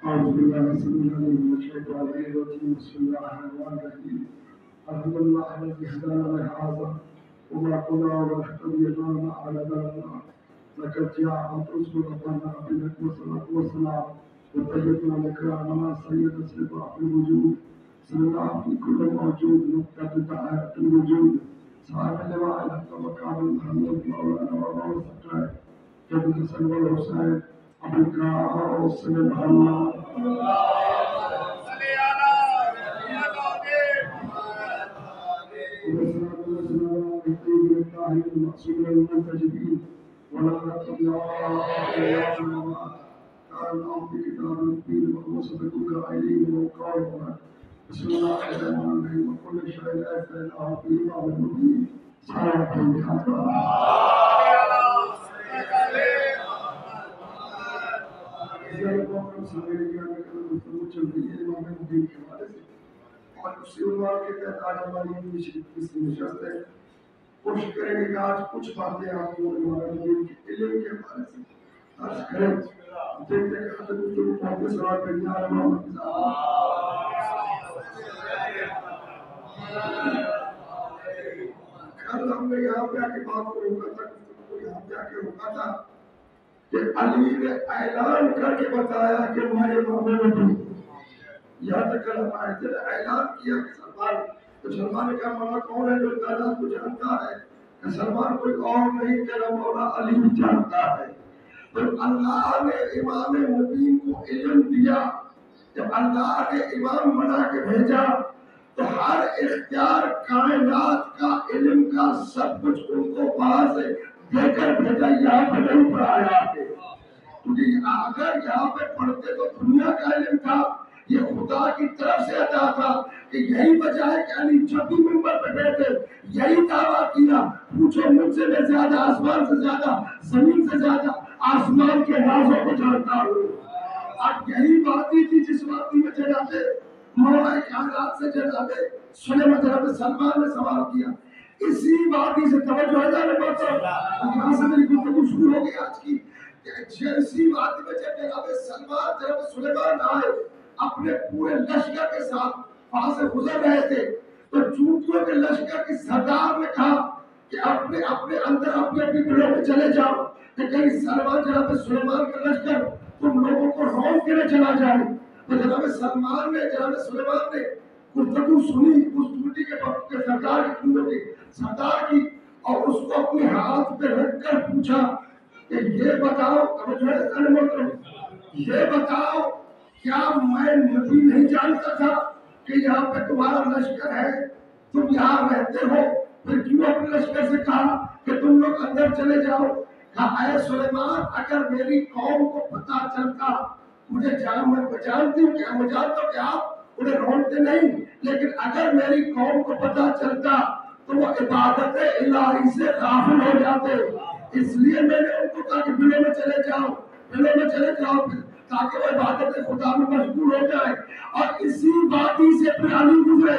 أعوذ بالله السميع العليم من الشيطان الرجيم بسم الله الرحمن الرحيم الحمد لله الذي هدانا لهذا وما كنا لنهتدي لولا أن هدانا الله لقد جاءت رسل ربنا بالحق والصلاة والسلام وطيبنا لكرامنا سيد صفات الوجود صلى الله في كل موجود نقطة دائرة الوجود صاحب اللواء الحق وكان محمد مولانا ومولانا سكر جد الحسن والحسين أبو القاسم محمد والصلاة والسلام على الطيب الطاهر المعصوم المنتجبين ولا نتبع قال الله في كتاب المبين وهو صدق القائلين وقال بسم الله الرحمن الرحيم وكل شيء أتيناه في إمام مبين صلاة اور اسی عنوان کے تحت آج ہماری اس نشست ہے کوشش کریں گے کہ آج کچھ باتیں آپ کو ہمارے دین کے علم کے بارے سے عرض کریں دیکھتے ہیں کہ حضرت گفتگو پہنچے سوال پہ یا محمد کل ہم نے یہاں پہ آ کے بات کو روکا تھا گفتگو کو یہاں پہ آ کے روکا تھا کہ علی نے اعلان کر کے بتایا کہ میں امام نبی یہاں تک کل ہمارے دل اعلان کیا کہ سلمان تو سلمان نے کہا مولا کون ہے جو تعداد کو جانتا ہے کہ سلمان کوئی اور نہیں تیرا مولا علی جانتا ہے تو اللہ نے امام مبین کو علم دیا جب اللہ نے امام بنا کے بھیجا تو ہر اختیار کائنات کا علم کا سب کچھ ان کو وہاں سے دے کر بھیجا یہاں پہ نہیں پڑھایا ہے کیونکہ اگر یہاں پہ پڑھتے تو دنیا کا علم تھا یہ خدا کی طرف سے عطا تھا کہ یہی وجہ ہے کہ علی جب بھی منبر پہ بیٹھے یہی دعویٰ کیا پوچھو مجھ سے میں زیادہ آسمان سے زیادہ زمین سے زیادہ آسمان کے رازوں کو جانتا ہوں اب یہی وادی تھی جس وادی میں جناب مولا کائنات سے جناب جناب سلمان نے سوال کیا اسی وادی سے توجہ ہے جانے پڑتا یہاں سے میری گفتگو شروع ہو گئی آج کی اسی وادی میں جناب سلمان جناب سلیمان آئے اپنے پورے لشکر کے ساتھ وہاں سے گزر رہے تھے تو چونکیوں کے لشکر کی سردار نے کہا کہ اپنے اندر اپنے دلوں میں چلے جاؤ کہ کہیں سلمان جناب سلیمان کا لشکر تم لوگوں کو رونق کے نہ چلا جائے تو جناب سلمان نے جناب سلیمان نے گفتگو سنی اس ڈیوٹی کے سردار کی سردار کی اور اس کو اپنے ہاتھ پہ رکھ کر پوچھا کہ یہ بتاؤ یہ بتاؤ کیا میں نبی نہیں جانتا تھا کہ یہاں پہ تمہارا لشکر ہے تم یہاں رہتے ہو پھر کیوں اپنے لشکر سے کہا کہ تم لوگ اندر چلے جاؤ کہا اے سلیمان اگر میری قوم کو پتا چلتا مجھے میں جانتی ہوں کہ میں جانتا ہوں کہ آپ انہیں روکتے نہیں لیکن اگر میری قوم کو پتا چلتا تو وہ عبادت الہی سے غافل ہو جاتے اس لیے میں نے ان کو کہا کہ بلوں میں چلے جاؤ تاکہ وہ عبادت خدا میں مشغول ہو جائے اور اسی وادی سے پھر علی گزرے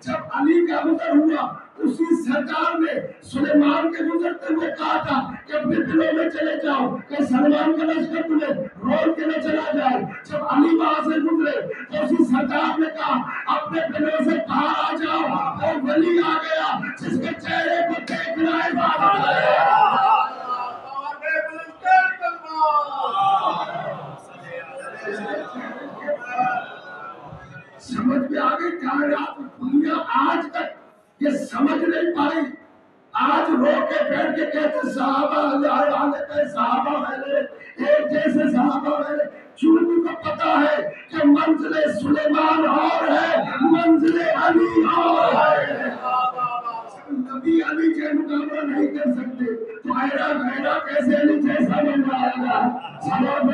جب علی کا گزر ہوا اسی سردار نے سلیمان کے گزرتے ہوئے کہا تھا کہ اپنے دلوں میں چلے جاؤ کہ سلمان کا لشکر تمہیں رول کے نہ چلا جائے جب علی وہاں سے گزرے تو اسی سردار نے کہا اپنے دلوں سے باہر آ جاؤ اور ولی آ گیا جس کے چہرے کو دیکھنا عبادت ہے سمجھ میں آگے کائنات دنیا آج تک یہ سمجھ نہیں پائی آج رو کے بیٹھ کے کہتے صحابہ والے ایک جیسے صحابہ والے چونکہ کو پتا ہے کہ منزل سلیمان اور ہے منزل علی اور ہے نبی علی کے مقابلہ نہیں کر سکتے تو غیرہ کیسے علی جیسا بن جائے گا سلام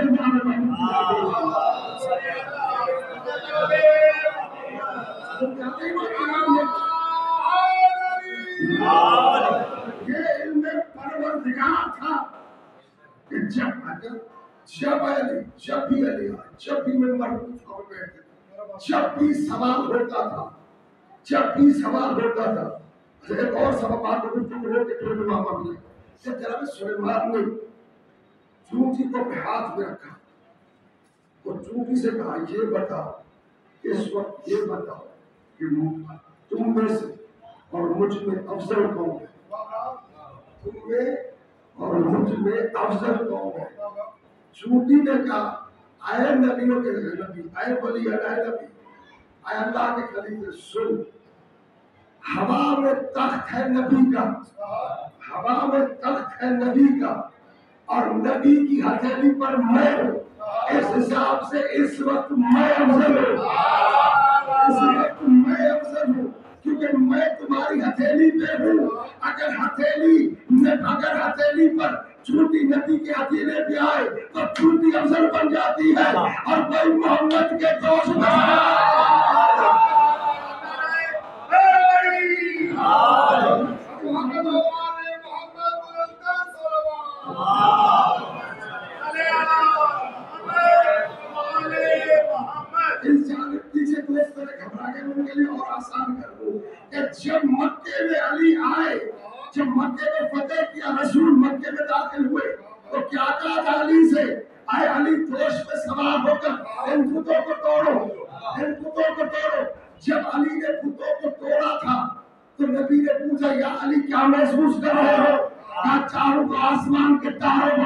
یہ علم پروردگار تھا کہ جب بھی منبر پر بیٹھتے جب بھی سوال ہوتا تھا ایک اور سبب بات گفتگو ہو کے پھر امام ابھی جب جناب سلیمان نے چونٹی کو اپنے ہاتھ میں رکھا، وہ چونٹی سے کہا یہ بتا اس وقت، یہ بتاؤ کہ تم میں سے اور مجھ میں افضل کون ہے؟ تم میں اور مجھ میں افضل کون ہے؟ چونٹی نے کہا اے نبیوں کے نبی، اے ولی، اے نبی، اے اللہ کے خلیفے، سن، ہوا میں تخت ہے نبی کا، ہوا میں تخت ہے نبی کا، اور نبی کی ہتھیلی پر میں ہوں، اس حساب سے اس وقت میں افضل ہوں، اس وقت میں افضل ہوں، کیونکہ میں تمہاری ہتھیلی پہ ہوں۔ اگر ہتھیلی پر چونٹی نبی کے ہتھیلے پہ آئے تو چونٹی افضل بن جاتی ہے، اور کوئی محمد کے دوست اس جانب پیچھے دوست نے گھبرا کے ان کے لیے اور آسان کر دوں کہ جب مکے میں علی آئے، جب مکے میں فتح کیا، رسول مکے میں داخل ہوئے تو کیا کہا تھا علی سے؟ اے علی دوش پہ سوار ہو کر ان بتوں کو توڑو، ان بتوں کو توڑو۔ جب علی نے بتوں کو توڑا تھا تو نبی نے پوچھا یا علی کیا محسوس کر رہے ہو؟ کہا چاہوں تو آسمان کے تاروں کو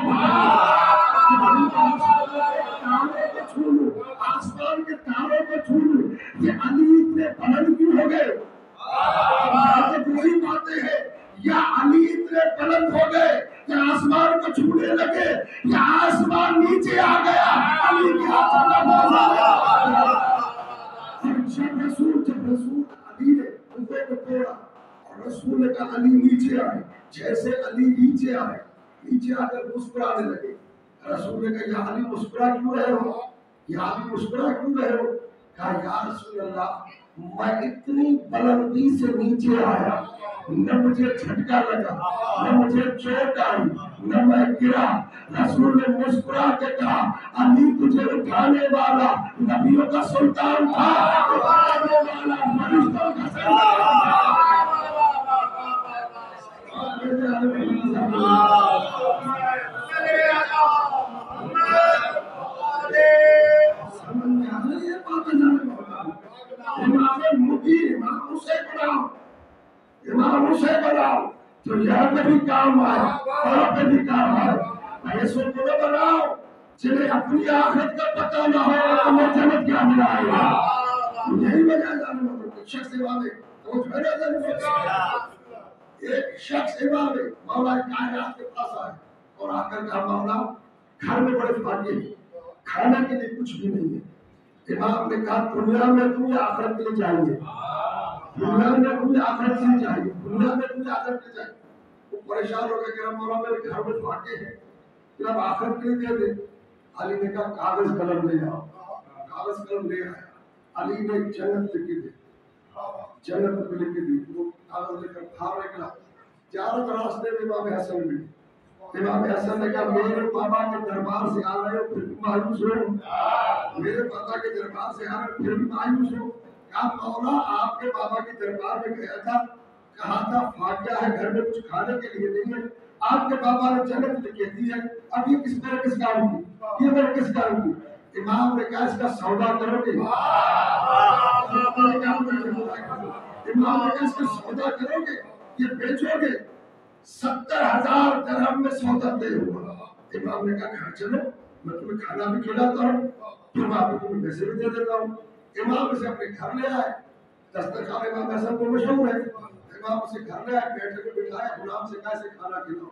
چھو لوں، آسمان کے تاروں کو چھو لوں۔ یہ علی اتنے بلند کیوں ہو گئے؟ وہی باتیں ہیں، یا علی اتنے بلند ہو گئے کہ آسمان کو چھونے لگے، یا آسمان نیچے آ گیا علی کے ہاتھوں کا موضوع۔ جب رسول علی نے بتوں کو توڑا اور رسول نے کہا علی نیچے آئے، جیسے علی نیچے آئے، نیچے آ کر مسکرانے لگے، رسول نے کہا یا علی مسکرا کیوں رہے ہو؟ یا علی مسکرا کیوں رہے ہو؟ کہا یا رسول اللہ میں اتنی بلندی سے نیچے آیا، نہ مجھے جھٹکا لگا، نہ مجھے چوٹ آئی، نہ میں گرا۔ رسول نے مسکرا کے کہا علی تجھے اٹھانے والا نبیوں کا سلطان تھا، اٹھانے والا فرشتوں کا سلطان تھا۔ امام حسین بناؤ تو یہاں پہ بھی کام آئے، وہاں پہ بھی کام آئے۔ ایسے کو بناؤ جنہیں اپنی آخرت کا پتہ نہ ہو تو میں جنت کیا ملائے گا۔ یہی وجہ ہے شخص امام ایک شخص امام مولا کائنات کے پاس آئے اور آ کر کہا مولا گھر میں بڑے فاقے ہیں، کھانے کے لیے کچھ بھی نہیں ہے۔ امام نے کہا دنیا میں تمہیں آخرت کے لیے چاہیے، دنیا میں تمہیں آخرت کے لیے چاہیے، دنیا میں تمہیں آخرت کے لیے چاہیے۔ وہ پریشان ہو گیا کہ مولا میرے گھر میں فاقے ہیں، پھر اب آخرت کے لیے دے دے۔ علی نے کہا کاغذ قلم لے آؤ، کاغذ قلم لے آیا۔ علی نے جنت لکھ کے دی، جنت لکھ کے دی، وہ کاغذ لے کر باہر نکلا۔ چاروں راستے میں امام حسن ملے، امام حسن نے کہا میرے بابا کے دربار سے آ رہے ہو پھر بھی مایوس ہو، میرے بابا کے دربار سے آ رہے ہو پھر بھی مایوس ہو۔ کہا مولا آپ کے بابا کے دربار میں گیا تھا، کہا تھا فاقہ ہے گھر میں کچھ کھانے کے لیے نہیں ہے، آپ کے بابا نے جنت لکھ کے دی ہے، اب یہ کس طرح کس کام کی، یہ میں کس کام کی؟ امام نے کہا اس کا سودا کرو گے، امام نے کہا اس کا سودا کرو گے، یہ بیچو گے؟ 70,000 درہم میں سودا طے ہوا۔ امام نے کہا گھر چلو میں تمہیں کھانا بھی کھلاتا ہوں، پھر میں آپ کو پیسے بھی دے دیتا ہوں۔ امام اسے اپنے گھر لے آئے، دسترخوان امام حسن کو مشہور ہے، امام اسے گھر لے آئے، بیٹے کو بٹھایا، غلام سے کہا اسے کھانا کھلاؤ۔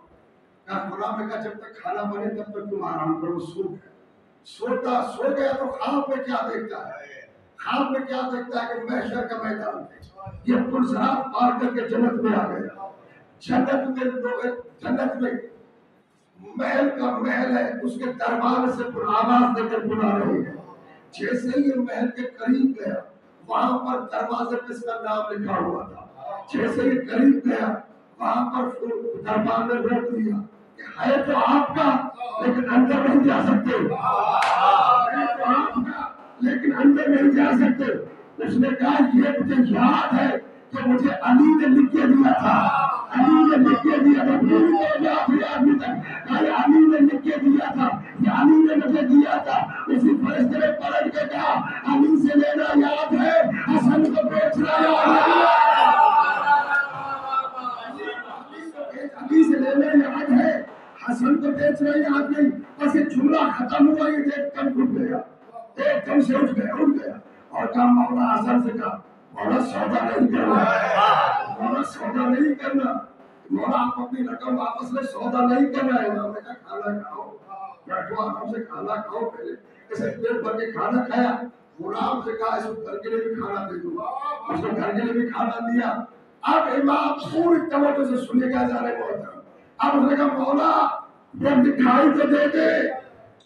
کہا غلام نے کہا جب تک کھانا بنے تب تک تم آرام کرو، سو گیا۔ سو گیا تو خواب میں کیا دیکھتا ہے؟ خواب میں کیا دیکھتا ہے کہ محشر کا میدان ہے، یہ پرزرات پار کر کے جنت میں آ گیا۔ جنت میں محل کا محل ہے، اس کے دربار سے آواز دے کر بلا رہی ہے۔ جیسے ہی یہ محل کے قریب گیا وہاں پر دروازے پہ اس کا نام لکھا ہوا تھا، جیسے ہی قریب گیا وہاں پر دربار نے روک دیا کہ ہے تو آپ کا لیکن اندر نہیں جا سکتے، ہے تو آپ کا لیکن اندر نہیں جا سکتے۔ اس نے کہا یہ مجھے یاد ہے کہ مجھے علی نے لکھ کے دیا تھا، علی نے لکھ کے دیا تھا، علی نے لکھ کے دیا تھا حسن کو بیچ رہے آ گئی، بس یہ جملہ ختم ہوا، یہ ایک دم اٹھ گیا، ایک دم سے اٹھ گیا اور کہا مولا حسن سے کہا مولا سودا نہیں کرنا، مولا سودا نہیں کرنا، مولا آپ اپنی رقم واپس لے، سودا نہیں کرنا ہے۔ انہوں نے کہا کھانا کھاؤ، بیٹھو آرام سے کھانا کھاؤ، پہلے اسے پیٹ بھر کے کھانا کھایا، غلام سے کہا اس کو گھر کے لیے بھی کھانا دے دو، اس کو گھر کے لیے بھی کھانا دیا۔ اب امام پوری توجہ سے سنے گا جانے محترم، اب اس نے کہا مولا وہ دکھائی تو دے دے۔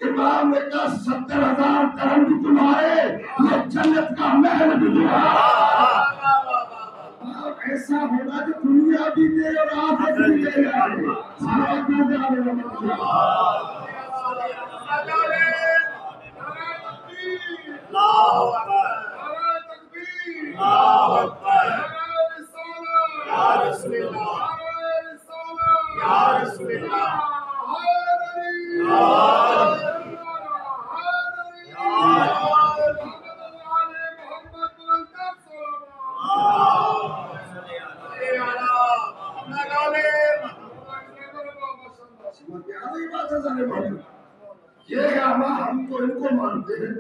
امام نے کہا 70,000 درہم بھی تمہارے، یہ جنت کا محل بھی تمہارا۔ ایسا ہونا کہ دنیا بھی دے اور آخرت بھی دے جائے۔ یہ ہم تو ان کو مانتے ہیں،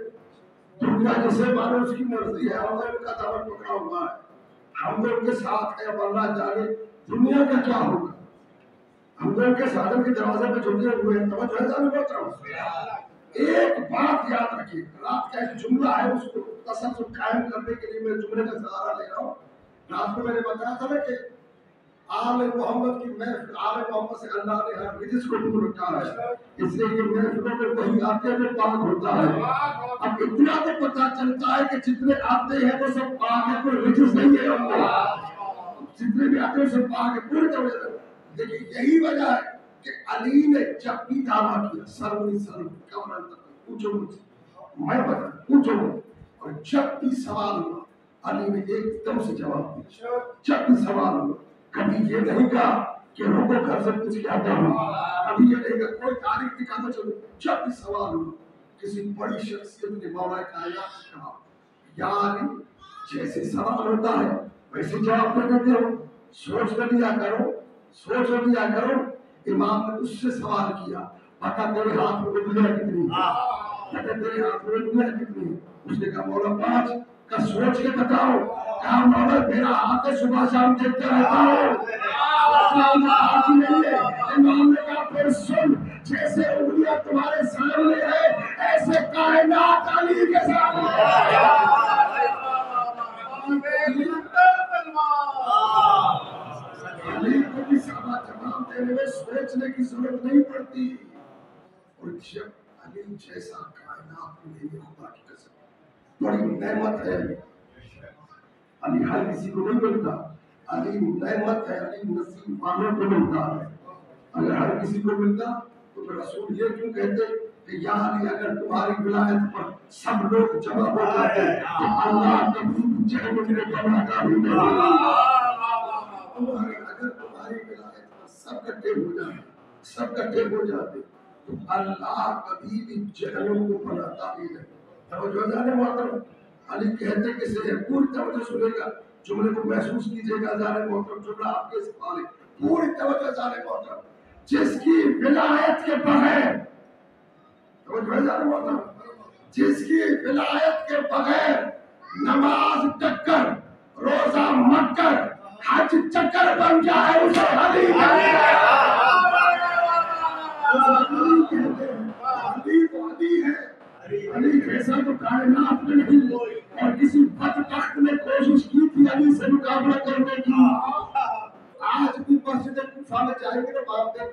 دنیا جسے مانے اس کی مرضی ہے، ہم ان کا دعوت پکڑا ہوا ہے، ہم تو ان کے ساتھ ہیں، اب اللہ جانے دنیا کا کیا ہوگا، ہم تو ان کے سادن کے دروازے پہ جھکے ہوئے ہیں۔ توجہ ہے جانے محترم، ایک بات یاد رکھیے، رات کا ایک جملہ ہے، اس کو تسلسل قائم کرنے کے لیے میں جملے کا سہارا لے رہا ہوں۔ رات کو میں نے بتایا تھا نا کہ آل محمد کی محفل، آل محمد سے اللہ نے ہر رجس کو دور رکھا ہے، اس لیے یہ محفلوں میں وہی آتے ہیں پاک ہوتا ہے۔ اب اتنا تو پتا چلتا ہے کہ جتنے آتے ہیں وہ سب پاک ہے، کوئی رجس نہیں ہے ہم کو، جتنے بھی آتے ہیں سب پاک ہے پوری طرح سے۔ لیکن یہی وجہ ہے کہ علی نے جب بھی دعویٰ کیا سر کیا پوچھو مجھ سے، میں بتا پوچھو، اور جب بھی سوال ہوا علی نے ایک دم سے جواب دیا، جب بھی سوال ہوا کبھی یہ نہیں کہا کہ رکو گھر سے کچھ کیا کروں، کبھی یہ نہیں کہا کوئی تاریخ دکھاتا چلو، جب بھی سوال ہوا کسی بڑی شخصیت نے مولا کائنات سے کہا یا علی جیسے سوال ہوتا ہے ویسے جواب دے دیتے ہو، سوچ کر لیا کرو، سوچ کر لیا کرو۔ امام نے اس سے سوال کیا بتا تیرے ہاتھ میں دنیا کتنی ہے، بتا تیرے ہاتھ میں دنیا کتنی ہے، اس نے کہا مولا 5 کا سوچ کے بتاؤ، کہا مولا میرا ہاتھ ہے صبح شام دیکھتے رہتا ہوں، امام نے کہا پھر سن جیسے انگلیاں تمہارے سامنے ہے ایسے کائنات علی کے سامنے ہے۔ علی کو بھی سارا جواب دینے میں سوچنے کی ضرورت نہیں پڑتی، اور جب علی جیسا کائنات میں نہیں، خدا کی قسم بڑی نعمت ہے علی، ہر کسی کو نہیں ملتا، علی نعمت ہے، علی نصیب والوں کو ملتا ہے، اگر ہر کسی کو ملتا تو پھر رسول یہ کیوں کہتے کہ یا علی اگر تمہاری ولایت پر سب لوگ جمع ہو جاتے تو اللہ کبھی بھی جہنم میں بناتا بھی نہیں، اگر تمہاری ولایت پر سب کٹھے ہو جاتے، سب کٹھے ہو جاتے تو اللہ کبھی بھی جہنم کو بناتا ہی نہیں۔ توجہ جانے محترم، علی کہتے کسے ہیں، پوری توجہ سنے گا، جملے کو محسوس کیجئے گا جانے محترم، جملہ آپ کے سوال ہے، پوری توجہ جانے محترم، جس کی ولایت کے بغیر، توجہ جانے محترم، جس کی ولایت کے بغیر نماز ٹکر، روزہ مکر، حج چکر بن جائے اسے علی کہتے ہیں، علی تو علی ہے، علی جیسا تو کائنات میں نہیں، اور کسی بدبخت نے کوشش کی تھی علی سے مقابلہ کرنے کی۔ آج بھی مسجد کوفہ میں جائیں گے تو وہاں پہ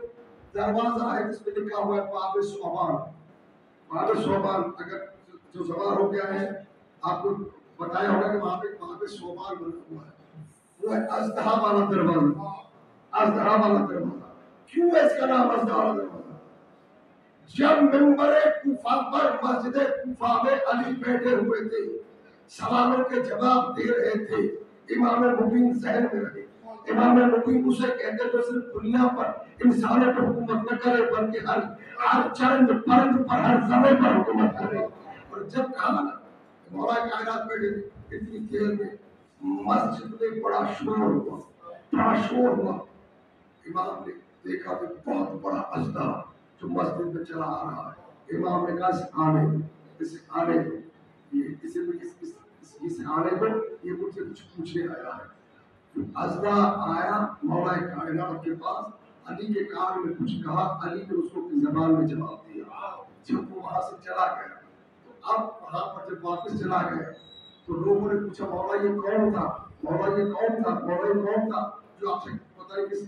دروازہ ہے جس پہ لکھا ہوا ہے باب ثوبان، باب ثوبان، اگر جو سوار ہو گیا ہے آپ کو بتایا ہوگا کہ وہاں پہ باب ثوبان بنا ہوا ہے، وہ ہے اژدہا والا دروازہ، اژدہا والا دروازہ۔ کیوں ہے اس کا نام اژدہا والا دروازہ؟ جب منبر کوفہ پر مسجد کوفہ میں علی بیٹھے ہوئے تھے، سوالوں کے جواب دے رہے تھے، امام مبین ذہن میں رہے، امام مبین اسے کہتے تو صرف دنیا پر انسانوں پر حکومت نہ کرے بلکہ ہر چرند پرند پر، ہر ذرے پر حکومت کرے۔ اور جب کہا نا مولا کائنات بیٹھے تھے، اتنی دیر میں مسجد میں بڑا شور ہوا، بڑا شور ہوا، امام نے دیکھا تو بہت بڑا اژدہا جو مسجد میں چلا آ رہا ہے. امام نے کہا اسے آنے دو, اسے آنے دو, یہ مجھ سے کچھ پوچھنے آیا ہے. اژدہا آیا مولا کائنات کے پاس, علی کے کان میں کچھ کہا, علی نے اس کو زبان میں جواب دیا. جب وہ وہاں سے چلا گیا تو اب وہاں پر جب واپس چلا گیا تو لوگوں نے پوچھا مولا یہ کون تھا, مولا یہ کون تھا, مولا یہ کون تھا جو آپ سے پتہ نہیں کس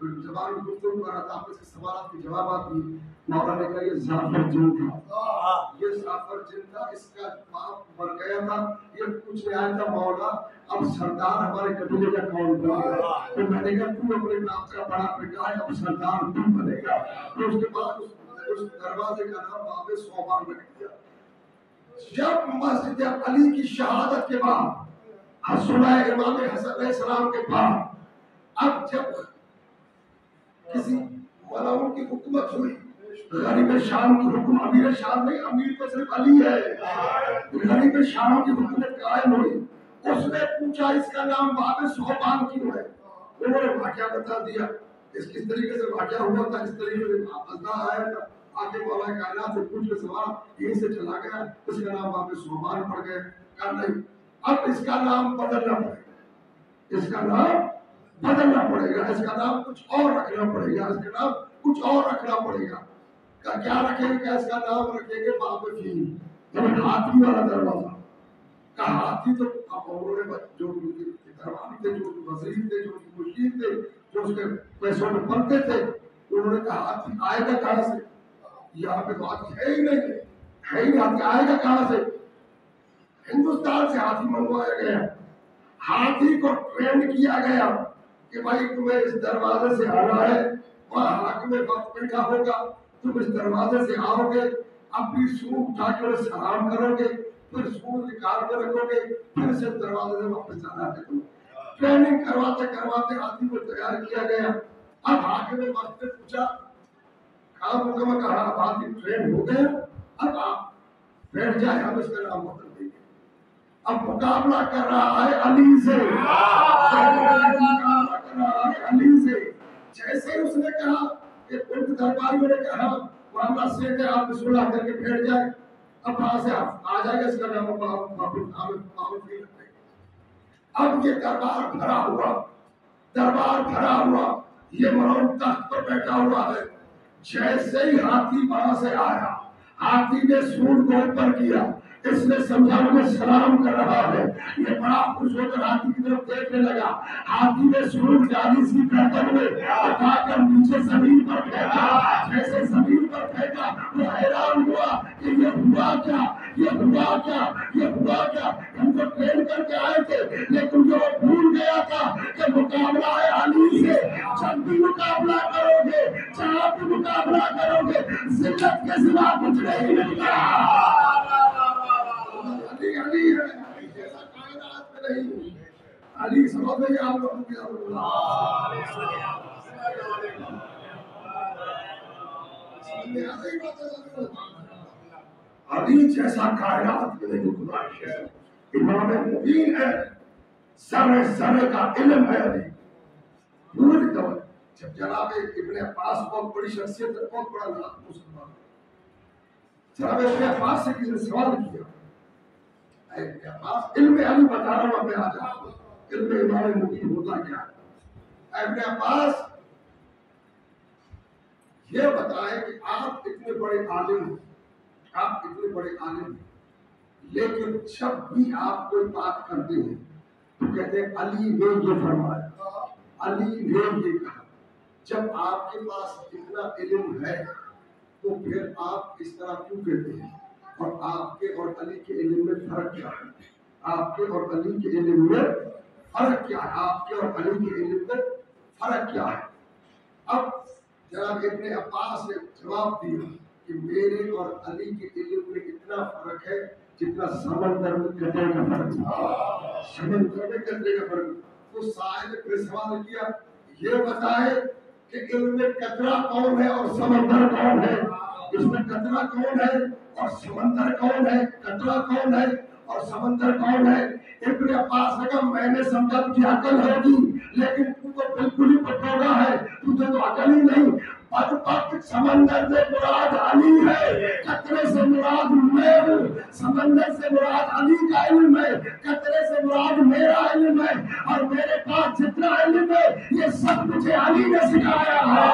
زبان میں گفتگو کر رہا تھا. آپ نے اس سوالات کے جوابات دیے. مولا نے کہا یہ زعفر جن تھا, یہ زعفر جن تھا, اس کا باپ مر گیا تھا, یہ پوچھنے آیا تھا مولا اب سردار ہمارے قبیلے کا کون بنے گا. تو میں نے کہا تو اپنے باپ کا بڑا بیٹا ہے, اب سردار تو بنے گا. تو اس کے بعد اس دروازے کا نام باب صوبان رکھ دیا. جب مسجد علی کی شہادت کے بعد سنائے امام حسن علیہ السلام کے بعد اب جب کسی ملاؤں کی حکومت ہوئی, غریب شام کی حکم, امیر شام نہیں, امیر تو صرف علی ہے, غریب شام کی حکومت قائم ہوئی. اس نے پوچھا اس کا نام باب صوبان کیوں ہے. انہوں نے واقعہ بتا دیا اس کس طریقے سے واقعہ ہوا تھا, اس طریقے سے اژدہا آیا تھا. آگے مولا کائنات سے پوچھ کے سوال یہیں سے چلا گیا, اس کا نام باب صوبان پڑ گئے. کہا نہیں اب اس کا نام بدلنا پڑے گا, اس کا نام بدلنا پڑے گا, اس کا نام کچھ اور رکھنا پڑے گا, اس کا نام کچھ اور رکھنا پڑے گا. کیا رکھیں گے, اس کا نام رکھیں گے باب فیل, یعنی ہاتھی والا دروازہ. کہا ہاتھی تو انہوں نے جو درباری تھے, جو وزیر تھے, جو مشیر تھے, جو اس کے پیسوں میں پلتے تھے, انہوں نے کہا ہاتھی آئے گا کہاں سے, یہاں پہ تو ہاتھی ہے ہی نہیں, ہے ہی نہیں, ہاتھی آئے گا کہاں سے. ہندوستان سے ہاتھی منگوایا گیا, ہاتھی کو ٹرین کیا گیا کہ بھائی تمہیں اس دروازے سے آنا ہے, وہاں حاکم وقت بیٹھا ہوگا, تم اس دروازے سے آؤ گے, اپنی سونڈ اٹھا کے انہیں سلام کرو گے, پھر سونڈ نکال کے رکھو گے, پھر سے دروازے سے واپس جانا ہے. ٹریننگ کرواتے کرواتے ہاتھی کو تیار کیا گیا. اب حاکم وقت نے پوچھا کام مکمل, کہا اب ہاتھی ٹرین ہو گیا, اب آپ بیٹھ جائے, ہم اس کا نام بدل دیں گے. اب مقابلہ کر رہا ہے علی سے, مقابلہ کر رہا ہے علی سے. جیسے اس نے کہا کہ ان درباریوں نے کہا معاملہ سے کہ آپ صلح کر کے بیٹھ جائے, اب وہاں سے آ جائے گا, اس کا نام باب فیل. اب یہ دربار بھرا ہوا, دربار بھرا ہوا, یہ مرون تخت پر بیٹھا ہوا ہے. جیسے ہی ہاتھی وہاں سے آیا, ہاتھی نے سونڈ کو اوپر کیا, اس نے سمجھا مجھے سلام کر رہا ہے, یہ بڑا خوش ہو کر ہاتھی کی طرف دیکھنے لگا. ہاتھی نے سونڈ جالی سی کرتے ہوئے اٹھا کر نیچے زمین پر پھینکا. جیسے زمین پر پھینکا وہ حیران ہوا کہ یہ ہوا کیا, یہ ہوا کیا, یہ ہوا کیا. ہم کو ٹرین کر کے آئے تھے, لیکن جو بھول گیا تھا کہ مقابلہ ہے علی سے. جب بھی مقابلہ کرو گے, جہاں بھی مقابلہ کرو گے, ذلت کے سوا کچھ نہیں ملتا. علی علی ہے, جیسا کائنات میں نہیں. علی سمجھ گئے آپ لوگوں کی علی جیسا کائنات میں نہیں. خدا کے امام مبین ہے, ذرے ذرے کا علم ہے علی. پوری طور جب جناب ابن عباس بہت بڑی شخصیت ہے, بہت بڑا مسلمان, جناب ابن عباس سے کسی نے سوال کیا, علم علی بتا رہا ہوں, میں آ جاؤں, علم امام مبین ہوتا کیا ہے. ابن عباس یہ بتائے کہ آپ اتنے بڑے عالم ہیں, آپ اتنے بڑے عالم ہیں, لیکن جب بھی آپ کوئی بات کرتے ہیں تو کہتے ہیں علی نے یہ فرمایا, علی نے یہ کہا. جب آپ کے پاس اتنا علم ہے تو پھر آپ اس طرح کیوں کہتے ہیں, اور آپ کے اور علی کے علم میں فرق کیا ہے, آپ کے اور علی کے علم میں فرق کیا ہے, آپ کے اور علی کے علم میں فرق کیا ہے. اب جناب ابن عباس نے جواب دیا کہ میرے اور علی کے علم میں اتنا فرق ہے جتنا سمندر میں قطرے کا فرق ہے, سمندر میں قطرے کا فرق. تو سائل نے پھر سوال کیا, یہ بتائے کہ علم میں قطرہ کون ہے اور سمندر کون ہے, اس میں قطرہ کون ہے اور سمندر کون ہے, قطرہ کون ہے اور سمندر کون ہے؟ ابن عباس نے کہا میں نے سمجھا تجھے عقل ہوگی لیکن تو بالکل ہی بٹوگا ہے، تجھے تو عقل ہی نہیں۔ بدبخت سمندر سے مراد علی ہے، قطرے سے مراد میں ہوں، سمندر سے مراد علی کا علم ہے، قطرے سے مراد میرا علم ہے، اور میرے پاس جتنا علم ہے یہ سب مجھے علی نے سکھایا ہے۔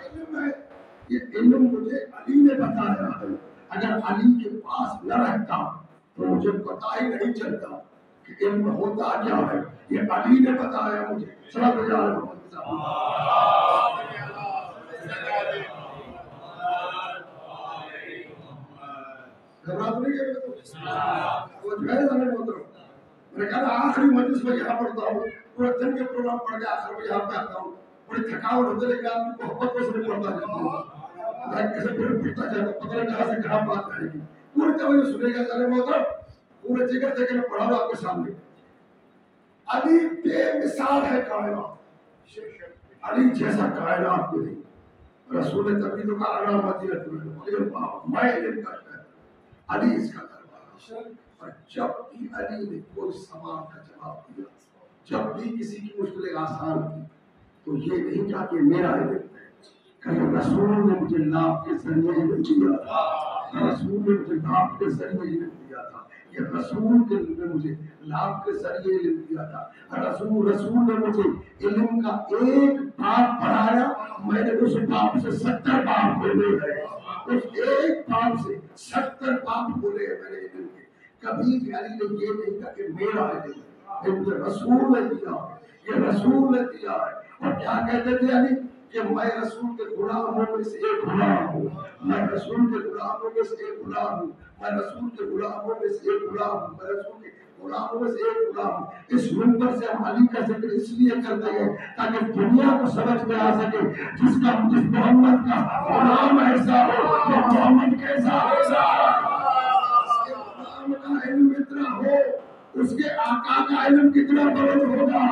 علم ہے، یہ علم مجھے علی نے بتایا ہے۔ اگر علی کے پاس نہ رہتا تو مجھے پتہ ہی نہیں چلتا کہ علم ہوتا کیا ہے، یہ علی نے بتایا مجھے۔ چلا بجا محمد صاحب گھبراہٹ نہیں ہے وہ جو ہے نا محترم، میں نے کہا آخری مجلس میں یہاں پڑھتا ہوں، پورے دن کے پروگرام پڑھ کے آخر میں یہاں پہ آتا ہوں، بڑی تھکاوٹ ہوتی ہے لیکن آدمی محبت کو صرف پڑھتا جاتا ہوں، میں کیسے پھر پڑھتا جاتا ہوں، پتہ نہیں کہاں سے کہاں بات آئے گی، پوری توجہ سنے گا جانے محترم، پورے جگر سے کہ میں پڑھا ہوں آپ کے سامنے۔ علی بے مثال ہے کائنات، علی جیسا کائنات میں نہیں، رسول نے تبھی تو کہا انا مدینۃ میں علم کا شہر، علی اس کا دربار۔ اور جب بھی علی نے کوئی سوال کا جواب دیا، جب بھی کسی کی مشکلیں آسان کی، تو یہ نہیں کہا کہ میرا علم ہے، کہ رسول نے مجھے نام کے ذریعے علم دیا تھا، رسول نے مجھے نام کے ذریعے علم دیا تھا، یہ رسول نے مجھے نام کے ذریعے علم دیا تھا، رسول نے مجھے علم کا ایک باب پڑھایا، میں نے اس باب سے 70 باب کھولے ہیں، اس ایک باب سے 70 باب کھولے ہیں میں نے علم کے۔ کبھی بھی علی نے یہ نہیں کہا کہ میرا علم ہے، یہ مجھے رسول نے دیا ہے، یہ رسول نے دیا ہے۔ اور کیا کہتے تھے علی کہ میں رسول کے غلاموں میں سے ایک غلام ہوں، میں رسول کے غلاموں میں سے ایک غلام ہوں، میں رسول کے غلاموں میں سے ایک غلام ہوں، میں رسول کے غلاموں میں سے ایک غلام ہوں۔ اس منبر سے ہم علی کا ذکر اس لیے کرتے ہیں تاکہ دنیا کو سمجھ میں آ سکے جس محمد کا غلام ایسا ہو تو محمد کیسا ہوگا، اس کے غلام کا علم اتنا ہو، اس کے آقا کا علم کتنا بلند ہوگا۔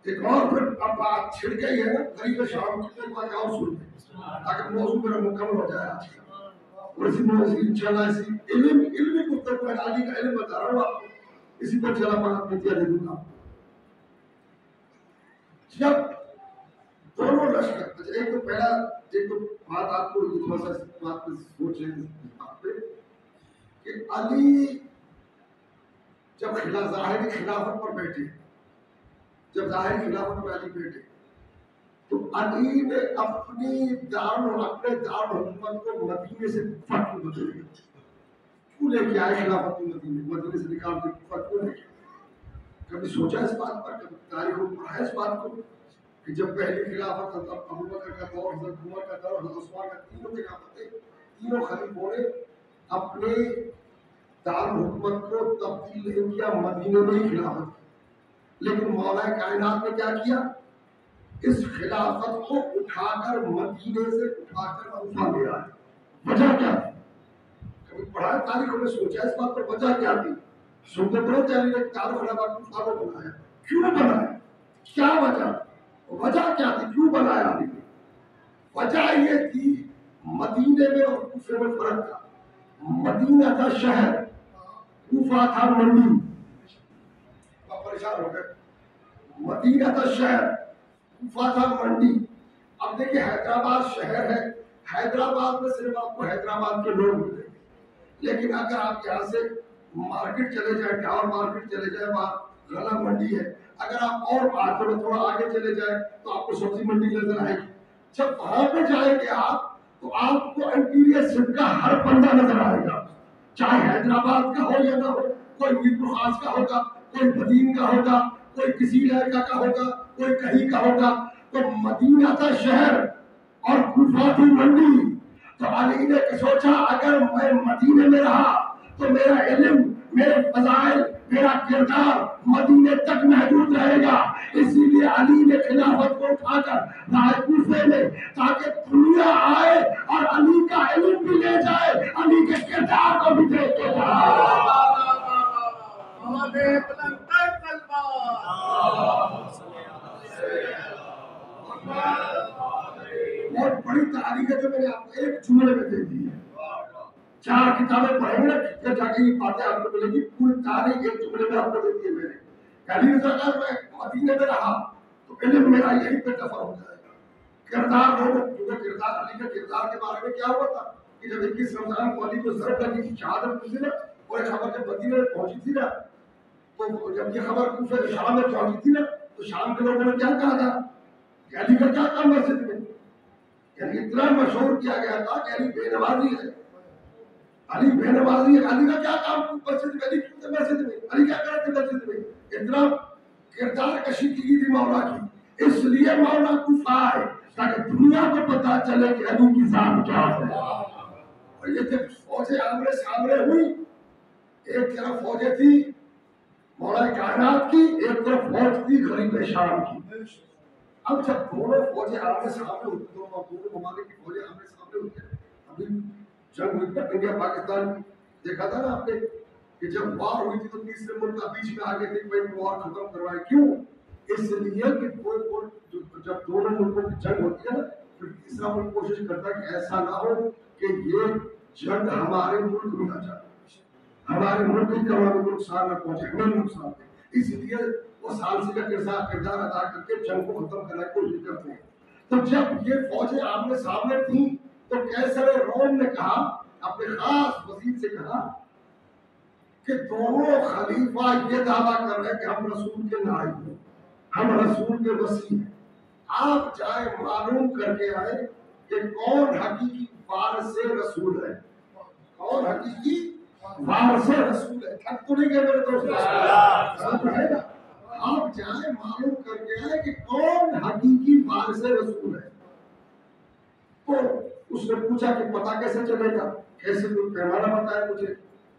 ایک اور پھر اب بات چھڑ گئی ہے نا، قریب شام کی بات اور سن لیں تاکہ موضوع میرا مکمل ہو جائے آج کا، اور اسی موضوع انشاءاللہ اسی علمی گفتگو ہے، علی کا علم بتا رہا ہوں آپ کو، اسی پر چلا بات میں دے دوں گا۔ جب دونوں لشکر، ایک تو پہلا ایک تو بات آپ کو یہ تھوڑا سا بات پہ سوچ لیں آپ پہ کہ علی جب ظاہری خلافت پر بیٹھے، جب ظاہری خلافت پر علی بیٹھے تو علی نے اپنے دارالحکومت کو مدینے سے کوفہ کو بدل دیا۔ کیوں لے کے آئے خلافت کو مدینے سے نکال کے کوفہ کیوں لے کے آئے؟ کبھی سوچا اس بات پر، کبھی تاریخ میں پڑھا اس بات کو کہ جب پہلی خلافت حضرت ابوبکر کا دور، حضرت عمر کا دور، حضرت عثمان کا، تینوں خلافتیں، تینوں خلیفوں نے اپنے دارالحکومت کو تبدیل نہیں کیا، مدینے میں ہی خلافت کی، لیکن مولا کائنات نے کیا کیا؟ اس خلافت کو اٹھا کر مدینے سے اٹھا کر کوفہ لے آئے۔ وجہ کیا تھی؟ کبھی پڑھا تاریخ میں سوچا اس بات پر وجہ کیا تھی؟ سنتے پڑھو کہ علی نے دارالخلافت کوفہ کو بنایا، کیوں بنایا؟ کیا وجہ؟ وجہ کیا تھی؟ کیوں بنایا علی نے؟ وجہ یہ تھی مدینے میں اور کوفے میں فرق تھا۔ مدینہ تھا شہر، کوفہ تھا منڈی۔ آپ پریشان ہو گئے؟ مدینہ تھا شہر، کوفہ تھا منڈی۔ اب دیکھیں حیدرآباد شہر ہے، حیدرآباد میں صرف آپ کو حیدرآباد کے لوگ ملیں گے، لیکن اگر آپ یہاں سے مارکیٹ چلے جائیں، ٹاور مارکیٹ چلے جائیں، وہاں غلہ منڈی ہے، اگر آپ اور تھوڑا آگے چلے جائیں تو آپ کو سبزی منڈی نظر آئے گی۔ جب وہاں پہ جائیں گے آپ تو آپ کو انٹیریئر سندھ کا ہر بندہ نظر آئے گا، چاہے حیدرآباد کا ہو یا نہ ہو، کوئی میر خاص کا ہوگا، کوئی بدین کا ہوگا، کوئی کسی علاقہ کا ہوگا، کوئی کہیں کا ہوگا۔ تو مدینہ تھا شہر اور کوفہ تھی منڈی۔ تو علی نے سوچا اگر میں مدینے میں رہا تو میرا علم میرے فضائل میرا کردار مدینے تک محدود رہے گا. اسی لیے علی نے خلافت کو اٹھا کر رائے کوفے میں تاکہ دنیا آئے اور علی کا علم بھی لے جائے, علی کے کردار کو بھی دیکھ کے جائے. بہت بڑی تاریخ ہے جو میں نے آپ کو ایک جملے میں دے دی ہے. 4 کتابیں پڑھیں گے نا پھر جا کے یہ باتیں آپ کو ملیں گی. پوری تاریخ ایک جملے میں آپ کو دے دی ہے میں نے. علی رضا اگر میں مدینے میں رہا تو علم میرا یہیں پہ دفع ہو جائے گا. کردار لوگوں کیونکہ کردار علی کے کردار کے بارے میں کیا ہوا تھا کہ جب 21 رمضان کو علی کو ضرب لگی تھی شہادت کی تھی نا, اور یہ خبر جب مدینے میں پہنچی تھی نا, تو جب یہ خبر کوفے شام میں پہنچی تھی نا تو شام کے لوگوں نے کیا کہا تھا کہ علی کا کیا کام مسجد میں, یعنی اتنا مشہور کیا گیا تھا کہ علی بے نمازی ہے, علی بے نمازی ہے, علی کا کیا کام مسجد میں, علی کیوں تھے مسجد میں, علی کیا کرتے تھے مسجد میں. اتنا کردار کشی کی تھی مولا کی, اس لیے مولا کوفہ آئے تاکہ دنیا کو پتا چلے کہ علی کی ذات کیا ہے. اور یہ جب فوجیں آمنے سامنے ہوئی, ایک طرف فوجیں تھی مولا کائنات کی, ایک طرف فوج تھی غریب شام کی. اب جب دونوں فوجیں آمنے سامنے ہوتی, دونوں ممالک کی فوجیں آمنے سامنے ہوتی ہیں, ابھی جنگ ہوئی تھی انڈیا پاکستان کی, دیکھا تھا نا آپ نے کہ جب وار ہوئی تھی تو تیسرے ملک کا بیچ میں آگے تھے کہ وار ختم کروائے. کیوں؟ اس لیے کہ جب دونوں ملکوں کی جنگ ہوتی ہے نا پھر تیسرا ملک کوشش کرتا ہے کہ ایسا نہ ہو کہ یہ جنگ ہمارے ملک میں نہ جائے, ہمارے ملک کی عوام کو نقصان نہ پہنچے, ہمیں نقصان دے. اس لیے وہ ثالثی کا کردار ادا کر کے جنگ کو ختم کرنے کی کوشش کرتے ہیں. تو جب یہ فوجیں آمنے سامنے تھیں تو قیصر روم نے کہا, اپنے خاص وزیر سے کہا کہ دونوں خلیفہ یہ دعویٰ کر رہے ہیں کہ ہم رسول کے نائب ہیں, ہم رسول کے وسیع ہیں. آپ جائے معلوم کر کے آئے کہ کون حقیقی وارث رسول ہے, کون حقیقی وارث رسول ہے. تھک تو نہیں گئے میرے دوست, آپ جائیں معلوم کر کے آئے کہ کون حقیقی وارث رسول ہے. تو اس نے پوچھا کہ پتا کیسے چلے گا, کیسے کوئی پیمانہ بتایا مجھے.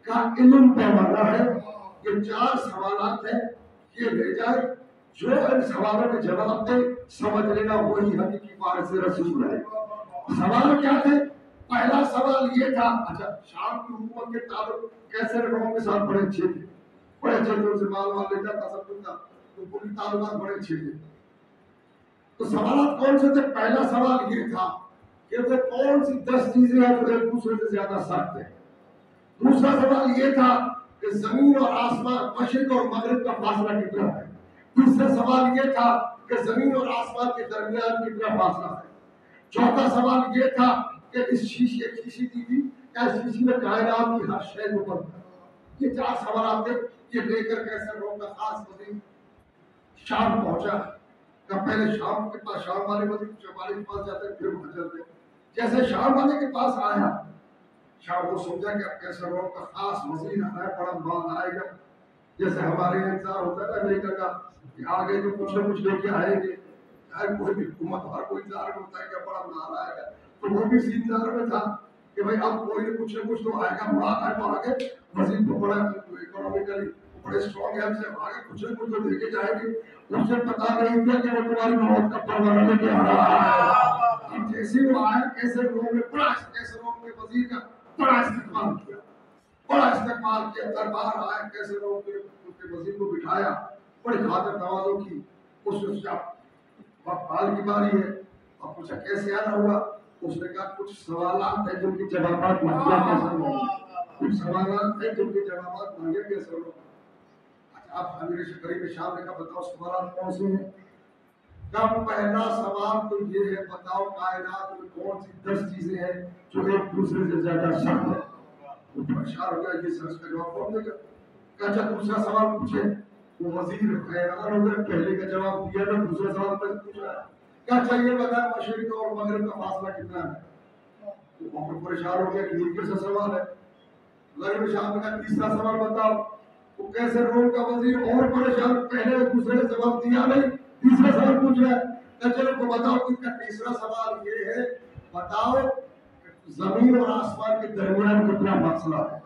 کا علم پیمانہ ہے, یہ 4 سوالات ہیں, یہ لے جائے, جو ان سوالوں کے جواب دے سمجھ لینا وہی حقیقی وارث رسول ہے. سوال کیا تھے؟ پہلا سوال یہ تھا, اچھا شام کی حکومت کے تعلق کیسے لوگوں کے ساتھ بڑے اچھے تھے, بڑے اچھے تھے, ان سے مال لے جاتا سب کچھ تھا, تو پوری تعلقات بڑے اچھے تھے. تو سوالات کون سے تھے؟ پہلا سوال یہ تھا کہ وہ کون سی 10 چیزیں ہیں جو ایک دوسرے سے زیادہ سخت ہیں. دوسرا سوال یہ تھا کہ زمین اور آسمان, مشرق اور مغرب کا فاصلہ کتنا ہے. تیسرا سوال یہ تھا کہ زمین اور آسمان کے درمیان کتنا فاصلہ ہے. چوتھا سوال یہ تھا کہ اس شیشی کی تھی کیا اس شیشی میں کائنات کی ہر شے کو بند ہے. یہ 4 سوالات تھے. یہ لے کر کیسر روم کا خاص وزیر شام پہنچا. پہلے شام کے پاس, شام والے وزیر والے کے پاس جاتے پھر وہاں چلتے. جیسے شام والے کے پاس آیا, شام کو سمجھا کہ اب کیسر روم کا خاص وزیر آنا ہے, بڑا مال آئے گا. جیسے ہمارے انتظار ہوتا ہے نا امریکہ کا کہ آگے جو کچھ نہ کچھ لے کے آئیں گے, کوئی بھی حکومت ہر کوئی انتظار ہوتا ہے کہ بڑا مال آئے گا. تو وہ بھی اسی انتظار میں تھا کہ بھائی اب کوئی نہ کچھ تو آئے گا, مال آئے تو آگے وزیر کو بڑا اکنامیکلی بڑے اسٹرانگ ہے, سے آگے کچھ نہ کچھ تو لے کے جائیں گے. اسے پتا نہیں تھا کہ وہ تمہاری موت کا پروانہ لے کے آ رہا ہے. جیسے وہ آیا کیسے لوگوں نے کیسے لوگوں کے وزیر کا بڑا استقبال کیا, بڑا استقبال کیا. دربار آیا, کیسے لوگوں کے وزیر کو بٹھایا, بڑی خاطر توازو کی. اس نے کیا بال کی باری ہے, اور پوچھا کیسے آنا ہوا. اس نے کہا کچھ سوالات ہیں جن کے جوابات مانگے کیسے ہو, کچھ سوالات ہیں جن کے جوابات مانگے کیسے ہو. آپ امیر قریب شام نے کہا بتاؤ سوالات کون سے ہیں. کب پہلا سوال تو یہ ہے, بتاؤ کائنات میں کون سی 10 چیزیں ہیں جو ایک دوسرے سے زیادہ سخت ہیں. وہ پریشان ہو گیا, یہ سر کا جواب کون دے گا. اچھا دوسرا سوال پوچھے. وہ وزیر حیران ہو گیا, پہلے کا جواب دیا تھا, دوسرا سوال پر پوچھا کیا چاہیے بتا, مشرق اور مغرب کا فاصلہ کتنا ہے. وہ پریشان ہو گیا کہ یہ کیسا سوال ہے. غریب شام کا تیسرا سوال بتاؤ. وہ کیسے روم کا وزیر اور پریشان, پہلے دوسرے نے جواب دیا نہیں, تیسرا سوال پوچھ رہا ہے. چلو کو بتاؤ کہ کا تیسرا سوال یہ ہے, بتاؤ زمین اور آسمان کے درمیان کتنا فاصلہ ہے.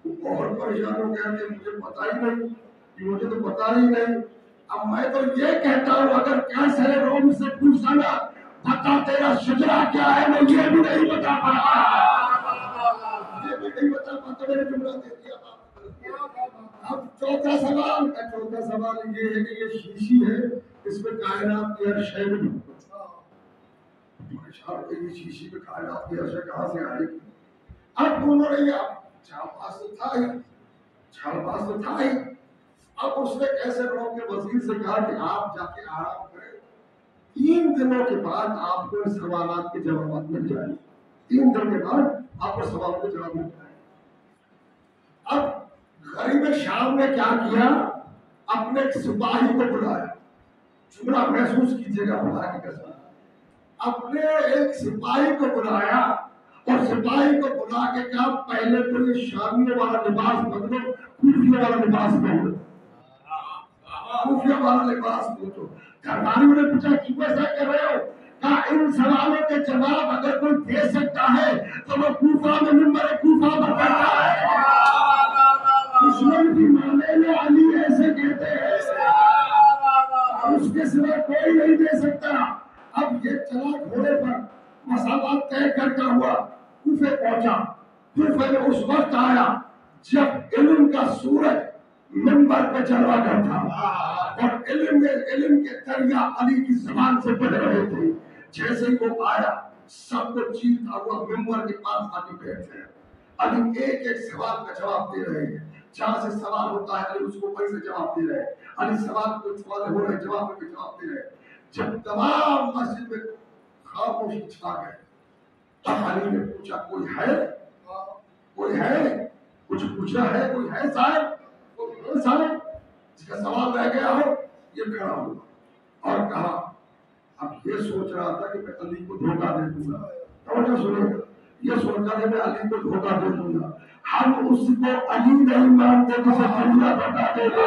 اور پریشان ہو گیا کہ مجھے پتا ہی نہیں، کہ مجھے تو پتا ہی نہیں۔ اب میں تو یہ کہتا ہوں اگر کیسے روم سے پوچھا نا بتا تیرا شجرا کیا ہے، میں یہ بھی نہیں بتا پاتا، یہ بھی نہیں بتا پاتا، میرے جملہ دے دیا۔ اب چوتھا سوال یہ ہے کہ یہ شیشی ہے، اس میں کائنات کی ہر شے میں یہ شیشی میں کائنات کی ہر شے کہاں سے آئے گی؟ اب انہوں نے یہ چھاپاس تو تھا ہی، اب اس نے کیسے لوگوں کے وزیر سے کہا کہ آپ جا کے آرام کریں، 3 دنوں کے بعد آپ کو سوالات کے جوابات مل جائیں، 3 دن کے بعد آپ کو سوالات کے جواب مل جائیں۔ اب غریب شام نے کیا کیا، اپنے ایک سپاہی کو بلایا، جملہ محسوس کیجیے گا خدا کی قسم، اپنے ایک سپاہی کو بلایا اور سپاہی کو بلا کے کہا پہلے تو یہ شامیوں والا لباس بدلو، کوفیوں والا لباس پہنو، کوفیوں والا لباس پہنو۔ گھروالیوں نے پوچھا کیوں ایسا کر رہے ہو؟ کہا ان سوالوں کے جواب اگر کوئی دے سکتا ہے تو وہ کوفہ میں ممبر کوفہ پر بیٹھا ہے۔ دشمن کی مانے میں علی ایسے کہتے ہیں، اس کے سوا کوئی نہیں دے سکتا۔ اب یہ چلا گھوڑے پر، مسئلہ طے کرتا ہوا کوفے پہنچا۔ کوفے میں اس وقت آیا جب علم کا سورج منبر پہ چڑھا کر تھا اور علم کے دریا علی کی زبان سے بڑھ رہے تھے۔ جیسے ہی وہ آیا سب کو چیرتا ہوا منبر کے پاس آ کے بیٹھ گیا۔ علی ایک ایک سوال کا جواب دے رہے ہیں، جہاں سے سوال ہوتا ہے علی اس کو وہیں سے جواب دے رہے ہیں۔ علی سوال ہو رہے جواب پہ جواب دے رہے ہیں۔ جب تمام مسجد میں خاموشی چھا گئے تب علی نے پوچھا کوئی ہے، کوئی ہے، کچھ پوچھنا ہے، کوئی ہے صاحب، کوئی ہے صاحب جس کا سوال رہ گیا ہو؟ یہ کھڑا ہوا اور کہا اب یہ سوچ رہا تھا کہ میں علی کو دھوکہ دے دوں گا، توجہ سنو، یہ سوچا کہ میں علی کو دھوکہ دے دوں گا، ہم اس کو علی نہیں مانتے جسے دنیا دھوکہ دے دے،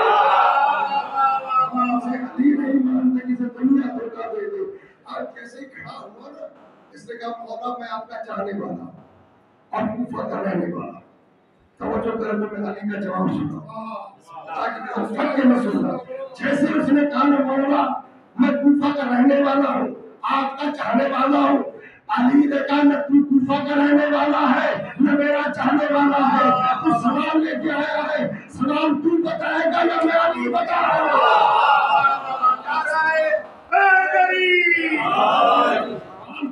ہم اسے علی نہیں مانتے جسے دنیا دھوکہ دے دے۔ اور جیسے ہی کھڑا ہوا نا اس نے کہا مولا میں آپ کا چاہنے والا اور کوفہ کا رہنے والا، توجہ کرے تو میں علی کا جواب سنا تاکہ میں فکر میں سننا۔ جیسے اس نے کہا مولا میں کوفہ کا رہنے والا ہوں، آپ کا چاہنے والا ہوں، علی نے کہا نہ تو کوفہ کا رہنے والا ہے نہ میرا چاہنے والا ہے، تو سوال لے کے آیا ہے، سوال تو بتائے گا یا میں علی بتاؤں گا؟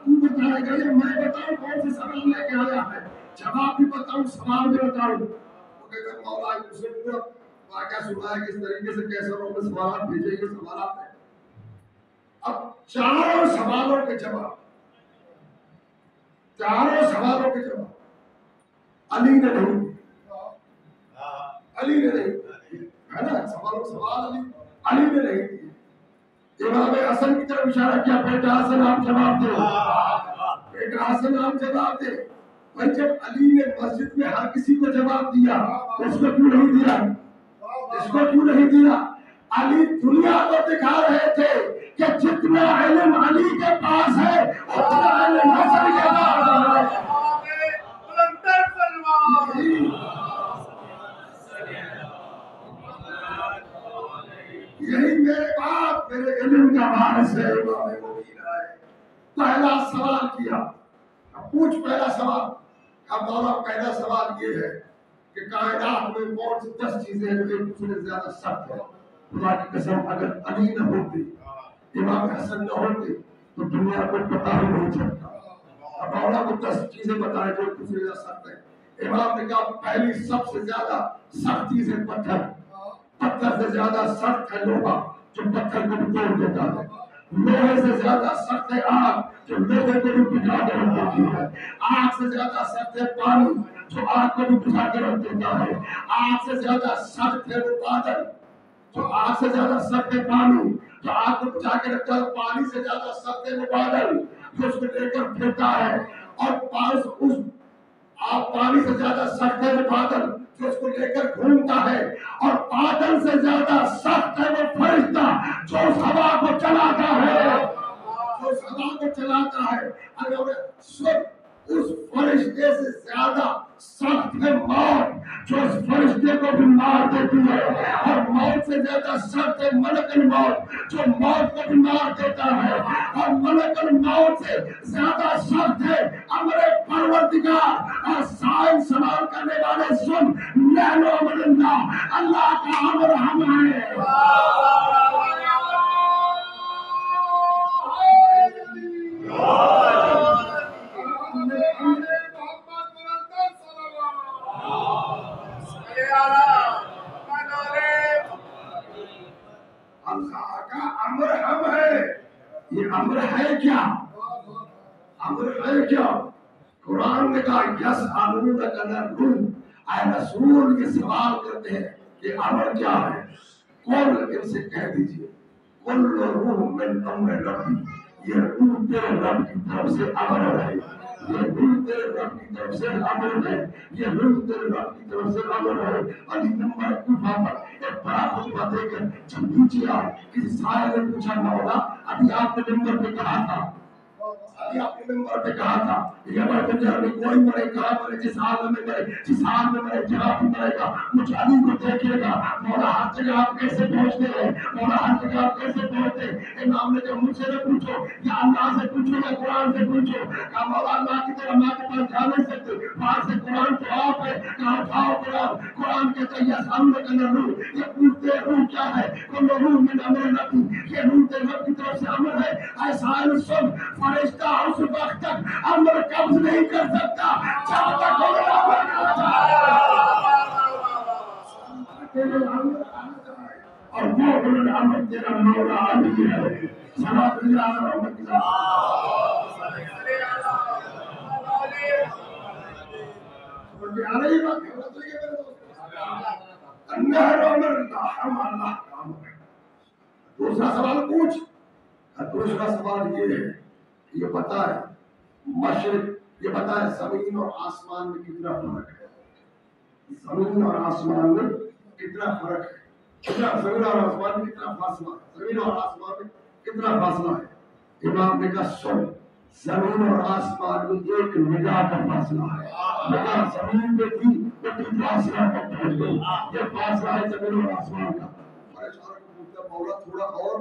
تو بتائے گا یا میں بتاؤں؟ کون سے سوال لے کے آیا ہے؟ جواب بھی بتاؤں سوال بھی بتاؤں؟ وہ کہتے ہیں مولا اسے پورا واقعہ سنا ہے کس طریقے سے کیسے لوگوں نے سوالات بھیجے، یہ سوالات ہیں۔ اب چاروں سوالوں کے جواب علی نے نہیں دیے، علی نے نہیں دیے، ہے نا، سوال علی نے نہیں دیے۔ امام حسن کی طرف اشارہ کیا، بیٹا حسن آپ جواب دے، بیٹا حسن آپ جواب دے۔ بھائی جب علی نے مسجد میں ہر کسی کو جواب دیا اس کو کیوں نہیں دیا؟ اس کو کیوں نہیں دیا؟ علی دنیا کو دکھا رہے تھے کہ جتنا علم علی کے پاس ہے اتنا علم حسن کے پاس ہے۔ یہی میرے باپ میرے علم کا وارث ہے، امام مومنین ہے۔ پہلا سوال کیا، پوچھ پہلا سوال، اب مولا پہلا سوال یہ ہے کہ کائنات میں کون سی 10 چیزیں ہیں جو ایک دوسرے سے زیادہ سخت ہے؟ خدا کی قسم اگر علی نہ ہوتے، امام حسن نہ ہوتے تو دنیا کو پتہ ہی نہیں چلتا۔ اب مولا کو 10 چیزیں بتائیں جو ایک دوسرے سے سخت ہے۔ امام نے کہا پہلی سب سے زیادہ سخت چیز ہے پتھر، پتھر سے زیادہ سخت ہے لوہا جو پتھر کو بھی توڑ دیتا ہے، لوہے سے زیادہ سخت ہے آگ جو لوہے کو بھی بجھا کے رکھ دیتی ہے، آگ سے زیادہ سخت ہے پانی جو آگ کو بھی بجھا کے رکھ دیتا ہے، آگ سے زیادہ سخت ہے وہ بادل جو آگ سے زیادہ سخت ہے پانی جو آگ کو بجھا کے رکھتا ہے، پانی سے زیادہ سخت ہے وہ بادل جو اس کو لے کر پھرتا ہے، اور پانی سے زیادہ سخت ہے وہ بادل جو اس کو لے کر گھومتا ہے، اور بادل سے زیادہ سخت ہے وہ فرشتہ جو اس ہوا کو چلاتا ہے، جو اس ہوا کو چلاتا ہے۔ اگر اس فرشتے سے زیادہ سخت ہے موت جو اس کا سخت ہے ملک الموت، جو موت کو بھی مار دیتا ہے، اور ملک الموت سے زیادہ سخت ہے امر پروردگار اور سائن سوال کرنے والے سن نحن امر اللہ، اللہ کا امر ہم ہے۔ اللہ کا امر ہم ہے۔ یہ امر ہے کیا؟ امر ہے کیا؟ قرآن نے کہا یس آلونک عن الروح، اے رسول یہ سوال کرتے ہیں کہ امر کیا ہے؟ قل ان سے کہہ دیجئے کل روح من امر ربی، یہ روح تیرے رب کی طرف سے امر ہے، یہ روح تیرے رب کی طرف سے امر ہے، یہ روح تیرے رب کی طرف سے امر ہے۔ علی نمبر کوفہ پر ایک بڑا خطبہ دے کر جب نیچے آئے کسی سائل نے پوچھا مولا ابھی آپ نے نمبر پہ کہا تھا، ابھی آپ نے ممبر پہ کہا تھا یہ مرے جرمی کوئی مرے کہاں مرے جس حال میں مرے جس حال میں مرے جہاں بھی مرے گا مجھ علی کو دیکھے گا۔ مولا ہر جگہ آپ کیسے پہنچتے ہیں؟ مولا ہر جگہ آپ کیسے پہنچتے ہیں؟ امام نے کہا مجھ سے نہ پوچھو یا اللہ سے پوچھو یا قرآن سے پوچھو۔ کہا مولا اللہ کی طرح ماں کے پاس جا نہیں سکتے، وہاں سے قرآن تو آپ ہے۔ کہا اٹھاؤ قرآن، قرآن کہتا ہے یسألونک عن الروح، یہ پوچھتے ہیں روح کیا ہے؟ کل روح من امر ربی، یہ روح تیرے رب کی طرف سے امر ہے۔ اے سائل سن، فرشتہ اس وقت تک امر قبض نہیں کر سکتا جب تک وہ امر نہ ہو جائے، اور وہ امر تیرا مولا علی ہے۔ صلوات اللہ علی محمد کی ذات۔ علیہ النہر امر اللہ، ہم اللہ کا امر ہے۔ دوسرا سوال پوچھ، دوسرا سوال یہ ہے یہ بتائے مشرق، یہ بتائے زمین اور آسمان میں کتنا فرق ہے؟ زمین اور آسمان میں کتنا فرق ہے؟ کتنا زمین اور آسمان میں کتنا فاصلہ ہے؟ زمین اور آسمان میں کتنا فاصلہ ہے؟ امام نے کہا سن، زمین اور آسمان میں ایک نگاہ کا فاصلہ ہے۔ نگاہ زمین میں تھی اتنی فاصلہ تک پہنچ گئی، یہ فاصلہ ہے زمین اور آسمان کا۔ مولا تھوڑا اور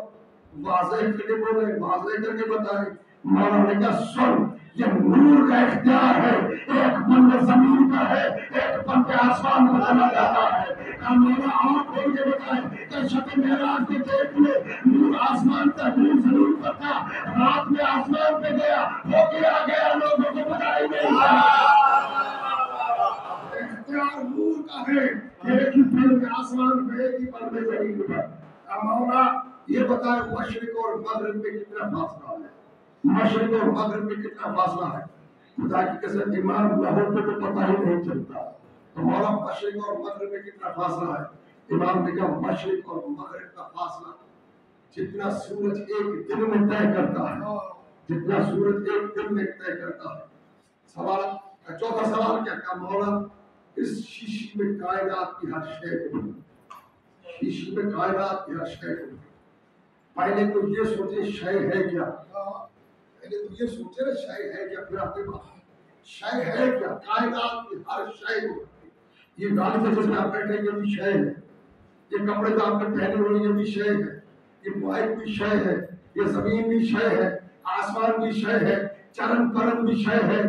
واضح کر کے بولے، واضح کر کے بتائے۔ مولا نے کہا سن، یہ نور کا اختیار ہے، ایک بند زمین پر ہے ایک بند آسمان پر چلا جاتا ہے۔ کہا مولا آپ کھول کے بتائے کہ شب معراج میں دیکھ لے نور آسمان پر نور زمین پر تھا، رات میں آسمان پہ گیا ہو گیا گیا لوگوں کو پتہ ہی نہیں اختیار نور کا ہے، ایک ہی پل میں آسمان پہ ایک ہی پل میں زمین پر۔ مولا یہ بتائے مشرق اور مغرب میں کتنا فاصلہ ہے؟ مشرق اور مغرب میں کتنا فاصلہ ہے؟ خدا کی قسم ایمان نہ ہو تو پتہ ہی نہیں چلتا۔ تو مولا مشرق اور مغرب میں کتنا فاصلہ ہے؟ امام نے کہا مشرق اور مغرب کا فاصلہ جتنا سورج ایک دن میں طے کرتا ہے، جتنا سورج ایک دن میں طے کرتا ہے۔ سوال چوتھا سوال کیا کہا مولا اس شیشی میں کائنات کی ہر شے کو، شیشی میں کائنات کی ہر شے کو، پہلے تو یہ سوچے شے ہے کیا، پہلے تو یہ سوچے نا شے ہے کیا، پھر آپ کے پاس شے ہے کیا، کائنات کی ہر شے کو۔ یہ گاڑی سے جس میں آپ بیٹھے یہ بھی شے ہے، یہ کپڑے جو آپ نے پہنے ہوئے یہ بھی شے ہے، یہ موبائل بھی شے ہے، یہ زمین بھی شے ہے، آسمان بھی شے ہے، چرن پرن بھی شے ہے،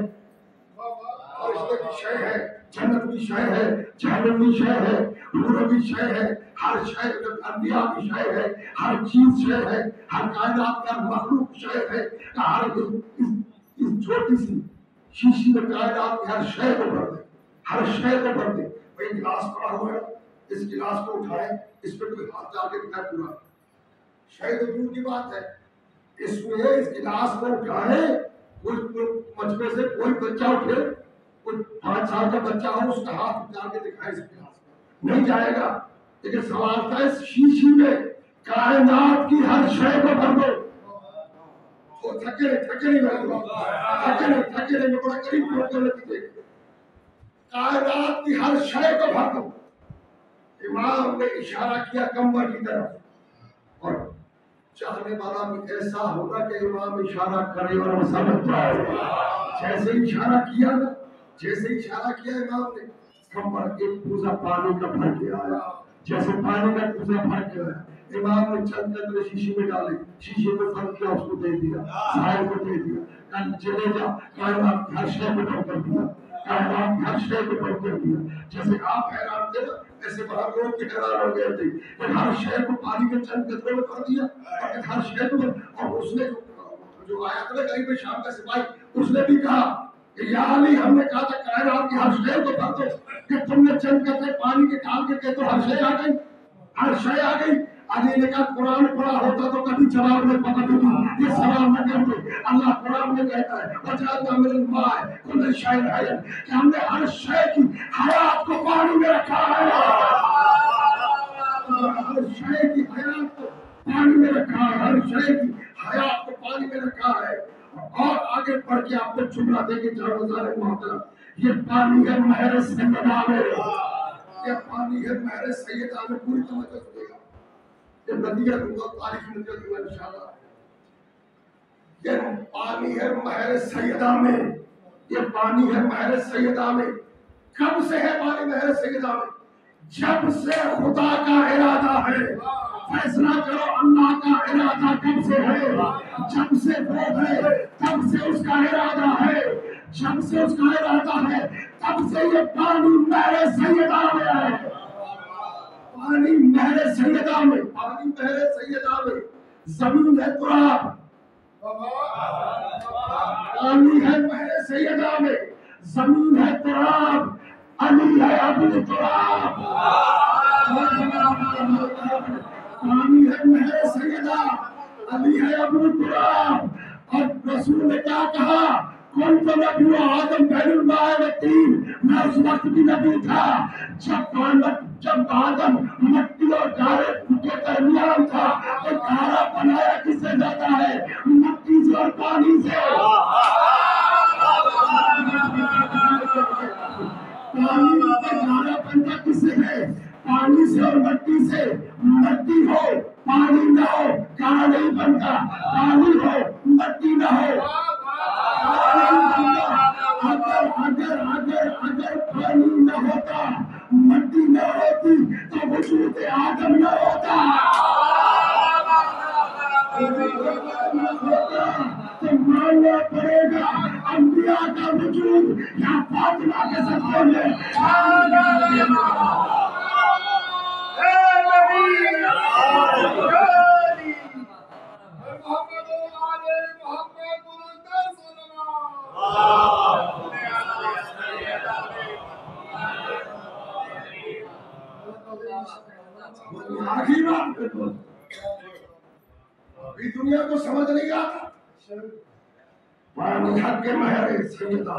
فرشتے بھی شے ہے، جنت بھی شے ہے، جہنم بھی شے ہے، نور بھی شے ہے، ہر شے انبیاء بھی شے ہے، ہر چیز شے ہے، ہر کائنات کا مخلوق شے ہے۔ ہر اس چھوٹی سی شیشی میں کائنات کی ہر شے کو بھر دے، ہر شے کو بھر دے۔ بھائی گلاس پڑا ہوا ہے، اس گلاس کو اٹھائے، اس پہ کوئی ہاتھ ڈال کے دکھائے پورا، شے تو دور کی بات ہے، اس میں اس گلاس کو اٹھائے، کوئی مجمع سے کوئی بچہ اٹھے، کوئی 5 سال کا بچہ ہو اس کا ہاتھ ڈال کے دکھائے اس گلاس کو، نہیں جائے گا۔ لیکن سوال تھا اس شیشی میں کائنات کی ہر شے کو بھر دو۔ وہ تھکے نہیں میں بڑا قریب پہنچ کر رکھتے، کائنات کی ہر شے کو بھر دو۔ امام نے اشارہ کیا کمبر کی طرف، اور چاہنے والا بھی ایسا ہوگا کہ امام اشارہ کرے اور وہ سمجھ جائے۔ جیسے اشارہ کیا نا، جیسے اشارہ کیا امام نے، کمبر ایک کوزہ پانی کا بھر کے آیا، جیسے پانی کا کوزہ بھر کے آیا، امام نے چند قطرے شیشے میں ڈالے، شیشے کو بند کیا، اس کو دے دیا، سائے کو دے دیا، کل چلے جا، کائنات کی ہر شے کو بند کر دیا، کائنات کی ہر شے کو بند کر دیا۔ جیسے آپ حیران تھے نا، ایسے باہر لوگ بھی حیران ہو گئے تھے کہ ہر شے کو پانی کے چند قطروں میں کر دیا، اور ہر شے کو، اور اس نے جو آیا تھا غریب شام کا سپاہی، اس نے بھی کہا کہ یا علی، ہم نے کہا تھا کائنات کی ہر شے کو کر دو، کہ تم نے چند قطرے پانی کے ڈال کے کہ تو ہر شے آ گئی، ہر شے آ گئی۔ علی نے کہا قرآن پڑھا ہوتا تو کبھی جواب نہیں پکڑ دیتی، یہ سوال نہ کرتے۔ اللہ قرآن میں کہتا ہے وجعلنا من الماء كل شيء حي، کہ ہم نے ہر شے کی حیات کو پانی میں رکھا ہے، ہر شے کی حیات کو پانی میں رکھا ہے، ہر شے کی حیات کو پانی میں رکھا ہے۔ اور آگے پڑھ کے آپ کو جملہ دے کے جاؤ ہزار محترم، یہ پانی ہے مہر سیدہ میں، یہ پانی ہے مہر سیدہ میں، پوری توجہ سے گا، یہ ندیہ دوں تاریخ ندیہ دوں انشاءاللہ۔ یہ پانی ہے مہر سیدہ میں، یہ پانی ہے مہر سیدہ میں۔ کب سے ہے پانی مہر سیدہ میں؟ جب سے خدا کا ارادہ ہے۔ فیصلہ کرو اللہ کا ارادہ کب سے ہے؟ جب سے وہ ہے تب سے اس کا ارادہ ہے، جب سے اس کا ارادہ ہے تب سے یہ پانی مہر سیدہ میں ہے، پانی مہر سیدہ میں، پانی مہر سیدہ میں۔ زمین ہے تراب، پانی ہے مہر سیدہ میں، زمین ہے تراب، علی ہے ابو تراب، پانی ہے مہر سیدہ، علی ہے ابو تراب۔ اور رسول نے کیا کہا؟ کون تو نبی آدم بین الماء والطین، میں اس وقت بھی نبی تھا جب آدم مٹی اور گارے کے درمیان تھا، تو گارا بنایا کس سے جاتا ہے؟ مٹی سے اور پانی سے۔ پانی کا گارا بنتا کس سے ہے؟ پانی سے اور مٹی سے۔ مٹی ہو پانی نہ ہو گارا نہیں بنتا، پانی ہو مٹی نہ ہو اگر پانی نہ ہوتا، مٹی نہ ہوتی تو وجود آدم نہ ہوتا، تو ماننا پڑے گا انبیاء کا وجود یا فاطمہ کے صدقے میں۔ آخری بات ابھی دنیا کو سمجھ نہیں آتا، پانی حق کے مہر سیدہ،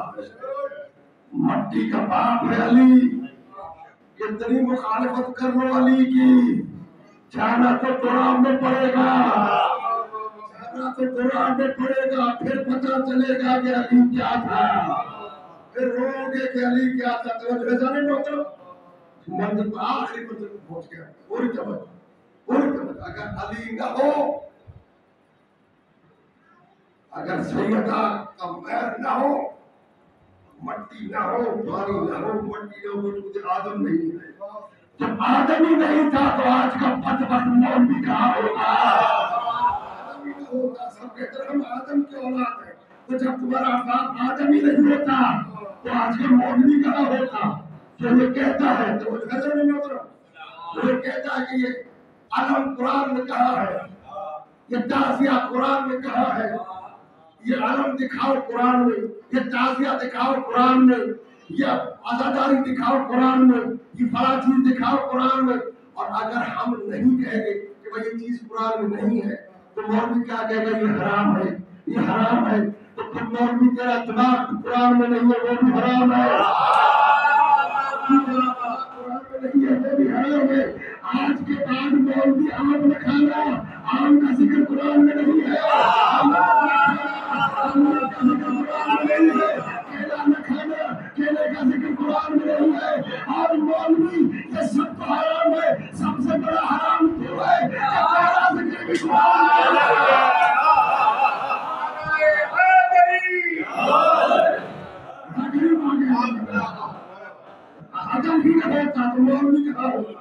مٹی کا باپ ہے علی، کتنی مخالفت کر لو علی کی، جانا تو تراب میں پڑے گا، جانا تو تراب میں پڑے گا، پھر پتہ چلے گا کہ علی کیا تھا، پھر رو گے کہ علی کیا تھا۔ توجہ جانے محترم، منزل آخری منزل کو پہنچ گیا، پوری توجہ، پوری توجہ۔ اگر علی نہ ہو، اگر سیدہ کا مہر نہ ہو، مٹی نہ ہو، پانی نہ ہو، مٹی نہ ہو، وجود آدم نہیں ہے۔ جب آدم ہی نہیں تھا تو آج کا بدبخت مولوی کہاں ہوگا؟ آدم ہی نہ ہوتا، سب کہتے ہیں ہم آدم کی اولاد ہیں، تو جب تمہارا باپ آدم ہی نہیں ہوتا تو آج کا مولوی کہاں ہوتا؟ جو یہ کہتا ہے تو حضرت نہیں ہوتا، وہ کہتا ہے کہ یہ علم قرآن میں کہا ہے، یہ تعزیہ قرآن میں کہا ہے، یہ علم دکھاؤ قرآن میں، یہ تعزیہ دکھاؤ قرآن میں، یہ عزاداری دکھاؤ قرآن میں، یہ فلاں چیز دکھاؤ قرآن میں۔ اور اگر ہم نہیں کہیں گے کہ بھائی یہ چیز قرآن میں نہیں ہے تو مولوی کیا کہے گا؟ یہ حرام ہے، یہ حرام ہے، تو پھر مولوی تیرا دماغ قرآن میں نہیں ہے وہ بھی حرام ہے، قرآن میں نہیں ہے وہ بھی حرام ہے۔ آج کے بعد مولوی آم نہ کھانا، آم کا ذکر قرآن میں نہیں ہے، کیلا نہ کھانا، کیلے کا ذکر قرآن میں نہیں ہے۔ اور مولوی یہ سب تو حرام ہے، سب سے بڑا حرام تو ہے کہ تیرا ذکر بھی قرآن میں نہیں ہے۔ اگر ہی نہ ہوتا تو مولوی کہاں ہوتا؟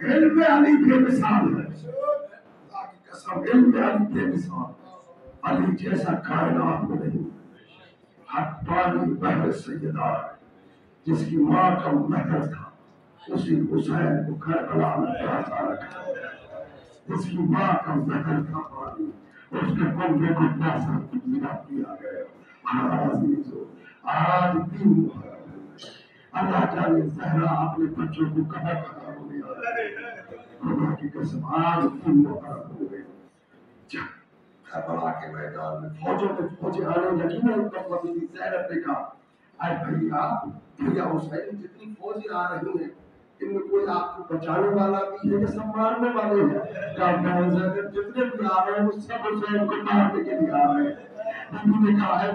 علم علی بے مثال ہے، اللہ کی قسم علم علی بے مثال، علی جیسا کائنات میں نہیں۔ حقانی بحر سیدہ جس کی ماں کا مہر تھا، اسی حسین کو کربلا میں پیاسا رکھا، جس کی ماں کا مہر تھا پانی، اس کے کنبے کو پیاسا گرا دیا گیا۔ عزیزو آج بھی اللہ جانے زہرا اپنے بچوں کو کہاں کہاں ہونے آ رہے ہیں۔ خدا کی قسم آج بھی محرم ہو گئے۔ کربلا کے میدان میں فوجیں آنے لگی نا، بی بی زینب نے کہا اے بھیا حسین جتنی فوجیں آ رہی ہیں ان میں کوئی آپ کو بچانے والا بھی ہے یا سب مارنے والے ہیں؟ کہا زینب جتنے بھی آ رہے ہیں وہ سب حسین کو مارنے کے لیے آ رہے ہیں۔ بیوی نے کہا ہے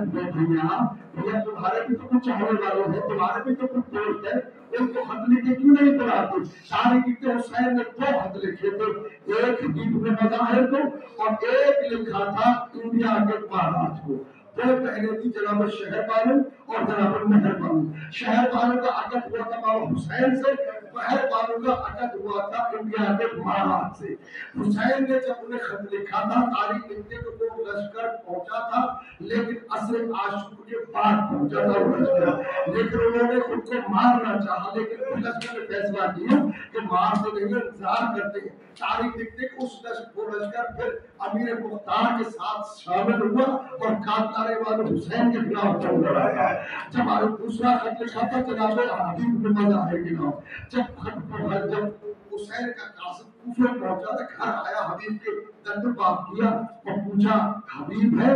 بھیا تمہارے بھی تو کچھ چاہنے والے ہیں، تمہارے بھی تو کچھ دوست ہیں، ان کو خط لکھے کیوں نہیں پڑھاتے؟ سارے لکھتے حسین نے 2 خط لکھے تھے، ایک حبیب بن مظاہر کو اور ایک لکھا تھا انڈیا کے مہاراج کو۔ وہ پہلے تھی جناب شہر بانو اور جناب مہر بانو۔ شہر بانو کا عقد ہوا تھا مولا حسین سے، مہر بانو کا عقد ہوا تھا انڈیا کے مہاراج سے۔ حسین نے جب انہیں خط لکھا تھا تاریخ لکھتے تو وہ لشکر پہنچا تھا، لیکن عصر عاشور کے بعد پہنچا تھا وہ لشکر، لیکن انہوں نے خود کو مارنا چاہا، لیکن لشکر نے فیصلہ کیا کہ مار تو نہیں انتظار کرتے ہیں۔ تاریخ لکھتے کہ وہ لشکر پھر امیر مختار کے ساتھ شامل ہوا اور قاتل والے حسین کے خلاف چل رہا تھا۔ جب دوسرا خط لکھا تھا جناب حبیب بن مظاہر کے نام، جب حسین کا قاصد کوفہ پہنچا تھا، گھر آیا، حبیب کے دندر باب کیا اور پوچھا حبیب ہے؟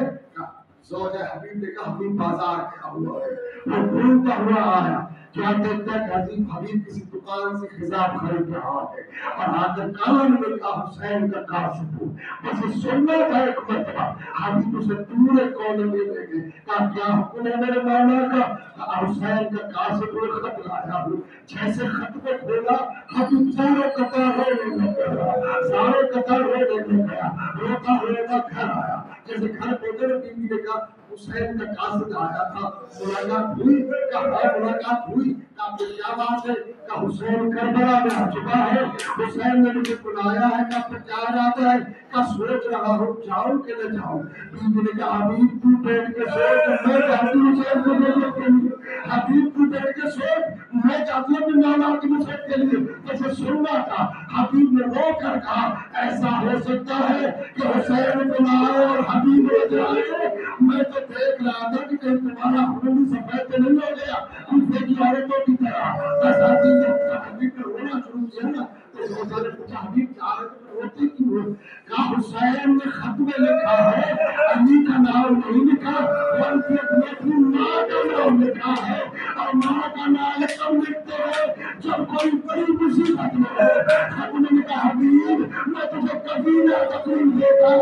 زوجہ حبیب نے کہا حبیب بازار گیا ہوا ہے۔ وہ ڈھونڈتا ہوا آیا، کیا دیکھتا ہے کہ حبیب کسی دکان سے خضاب خرید رہا ہے، اور آ کر کان میں کہا حسین کا قاصد ہوں۔ بس سننا تھا ایک مرتبہ، حبیب اسے پورے کونے میں لے گئے، کہا کیا حکم ہے میرے مولا کا؟ حسین کا قاصد ہوئے خط لایا ہوں۔ جیسے خط کو کھولا حبیب زاروں قطار رونے لگا، زاروں قطار رونے لگا، روتا روتا گھر آیا۔ جیسے گھر پہنچے بیوی نے کہا حسین کا قاصد آیا تھا، ملاقات ہوئی؟ کہا ملاقات ہوئی۔ کہا پھر کیا بات ہے؟ کہا حسین کربلا میں آ چکا ہے، حسین نے مجھے بلایا ہے۔ کہا پھر کیا ارادہ ہے؟ کہا سوچ رہا ہوں جاؤں کہ نہ جاؤں۔ بیوی نے کہا حبیب تو بیٹھ کے سوچ، میں جاتی ہوں حسین کو دیکھنے کے لیے۔ حبیب تو بیٹھ کے سوچ، میں جاتی ہوں اپنے مولا کی نصرت کے لیے۔ جیسے سننا تھا، حبیب نے رو کر کہا ایسا ہو سکتا ہے کہ حسین بلائے اور حبیب ہو جائے؟ میں تو دیکھ رہا تھا کہ کہیں تمہارا خون سفید تو نہیں ہو گیا کوفے کی عورتوں کی طرح۔ بس حبیب نے رونا شروع کیا نا تو زوجہ نے پوچھا حبیب کیا ہے تو روتی کیوں ہو؟ کہا حسین نے خط میں لکھا ہے علی کا نام نہیں لکھا بلکہ اپنی ماں کا نام لکھا ہے، اور ماں کا نام کب لکھتے ہیں؟ جب کوئی بڑی مصیبت میں ہو۔ خط میں لکھا حبیب میں تجھے کبھی نہ تکلیف دیتا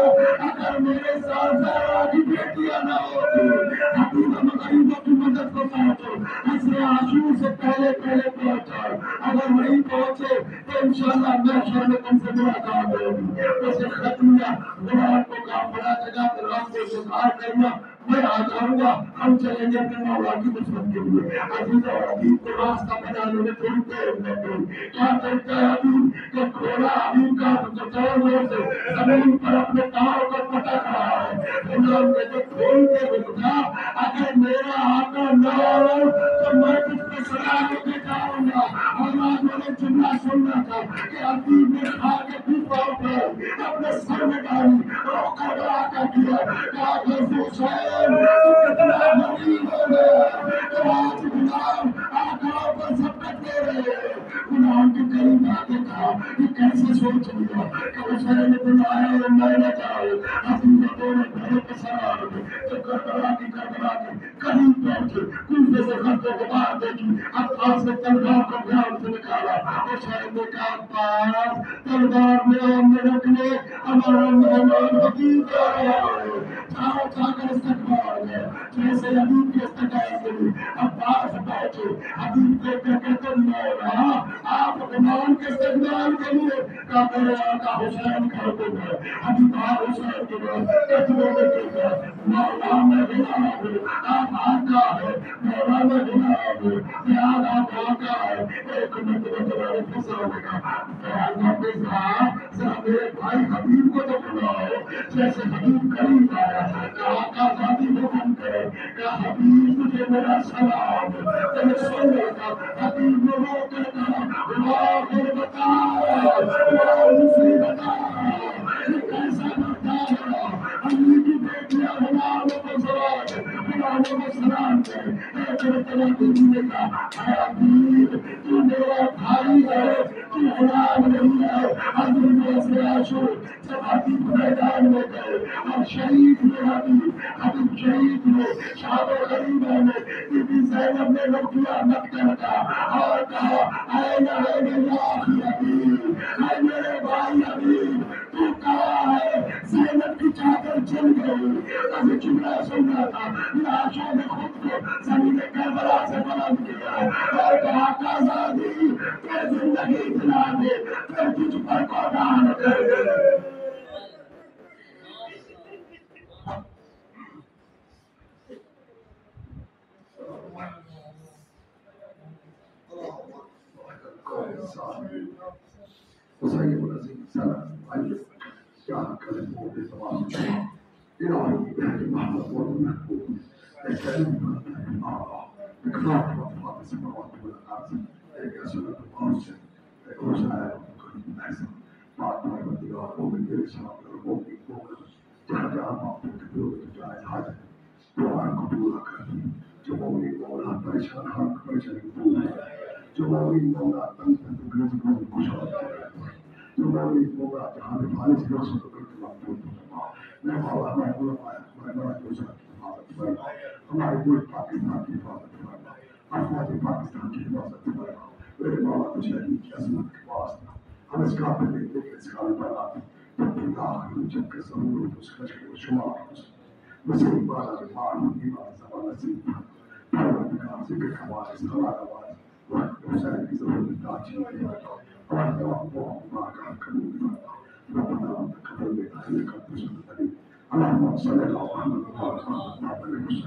اگر میرے ساتھ زہرا کی بیٹیاں نہ ہوتی۔ حبیب ہم غریبوں کی مدد کو پہنچو، عصر عاشور سے پہلے پہنچو، اگر نہیں پہنچے تو انشاءاللہ محشر میں تم سے ملاقات ہوگی۔ اسے خط لیا، غلام کو کہا بڑا جگہ پر رات کو انتظار کرنا، میں آ جاؤں گا، ہم چلیں گے اپنے مولا کی نصرت کے لیے۔ عزیز اور حبیب کو راستہ بنانے میں تھوڑی دیر لگ گئی۔ کیا کرتا ہے حبیب کہ گھوڑا حبیب کا زور سے زمین پر اپنے پاؤں کو پٹک رہا ہے۔ غلام نے جو کھول کے رکھا، اگر میرا آقا نہ ہو تو میں تجھ پہ سلا لے کے جاؤں گا۔ اور آج مجھے جملہ سننا تھا کہ حبیب نے کھا کے کوفہ اٹھائی، اپنے سر میں ڈالی، رخ کربلا کا کیا، کہا کہ حسین تو کتنا غریب ہو گیا تو آج غلام آقا پر سبقت دے رہے ہیں۔ غلام کے قریب آ کے کہا کہ کیسے سوچ لیا کہ حسین نے بلایا اور میں نہ جاؤں۔ حبیب دونوں گھروں کے سوار ہوئے تو کربلا کے قریب پہنچے، کوفے سے خط و غبار دیکھی، عباس نے تلوار کو دھیان سے نکالا۔ حسین نے کہا عباس تلوار میں رکھنے ہمارا مہمان حبیب آ رہا ہے۔ اٹھا کر استقبال ہے، جیسے حبیب کے استقبال کے لیے عباس بیٹھے، حبیب کو کہتے مولا آپ غلام کے استقبال کے لیے کا میرے آقا حسین کر دو گے، حبیب حسین کے مولا میں غلام ہوں، آپ آقا ہے، مولا میں غلام ہوں، پیار آپ آقا ہے، ایک منٹ میں تمہارے فضا ہوگا میرے بھائی حبیب کو تو بلاؤ، جیسے حبیب قریب آیا کہ آقا ذاتی حکم کرے کہ حبیب تجھے میرا سلام، تمہیں سن لیتا حبیب نے وہ کہتا واہ بتا مصری بتا یہ کیسا بتا ہے امی کی بیٹیاں غلاموں کو سوال غلاموں کو سلام کرے ایک مرتبہ بیوی نے کہا اے حبیب تو میرا بھائی ہے تو غلام نہیں ہے، حبیب نے عاشور جب حبیب میدان میں گئے اور شہید ہوئے حبیب شہید ہوئے شہاب غریبہ میں بی بی زینب نے رکیا مکہ کا اور کہا اے یا اخی حبیب، اے میرے بھائی حبیب تو کہاں ہے؟ زینب کی چادر چل گئی، ابھی جملہ سننا تھا، لاشوں نے خود کو زمین کربلا سے بلند کیا اور کہا آزادی پھر زندگی دلا دے پھر تجھ پر قربان کر دے۔ وسيد الذين سلكوا عليه كان كلمه بالتواصل إلهي بهدي محمد والمحبوب الكريم الله إكرام رب السماوات والأرض كسنة الأرض وسائر كل الناس بعد ما يبدأ ومن يرسل المؤمن جهد أمام الكبير تجاه الحاجة دعاء قبولك جمهوري مولا برشان حق برشان قبولك جمهوري مولا أنت تجرز من كشاف جمهوري مولا جهاد فارس يوصل كل مقبول میں مولا ہمارے ملک پاکستان کی حفاظت فرما، افواج پاکستان کی حفاظت فرما، میرے مولا تو شہید کی عظمت کے واسطہ ہم اس قابل نہیں لیکن اس قابل بنا دیں جب کہ آخر جب کہ ضرورت اس خشک و شمار مسیح بالا معلوم ایمان زمان نصیب پروردگار ذکر خواہش خلال آواز وقت حسین کی ضرورت داچی ہمارے تمام دعاؤں کا قبول فرما ربنا تقبل منا انك انت السميع العليم اللهم صل على محمد وعلى ال محمد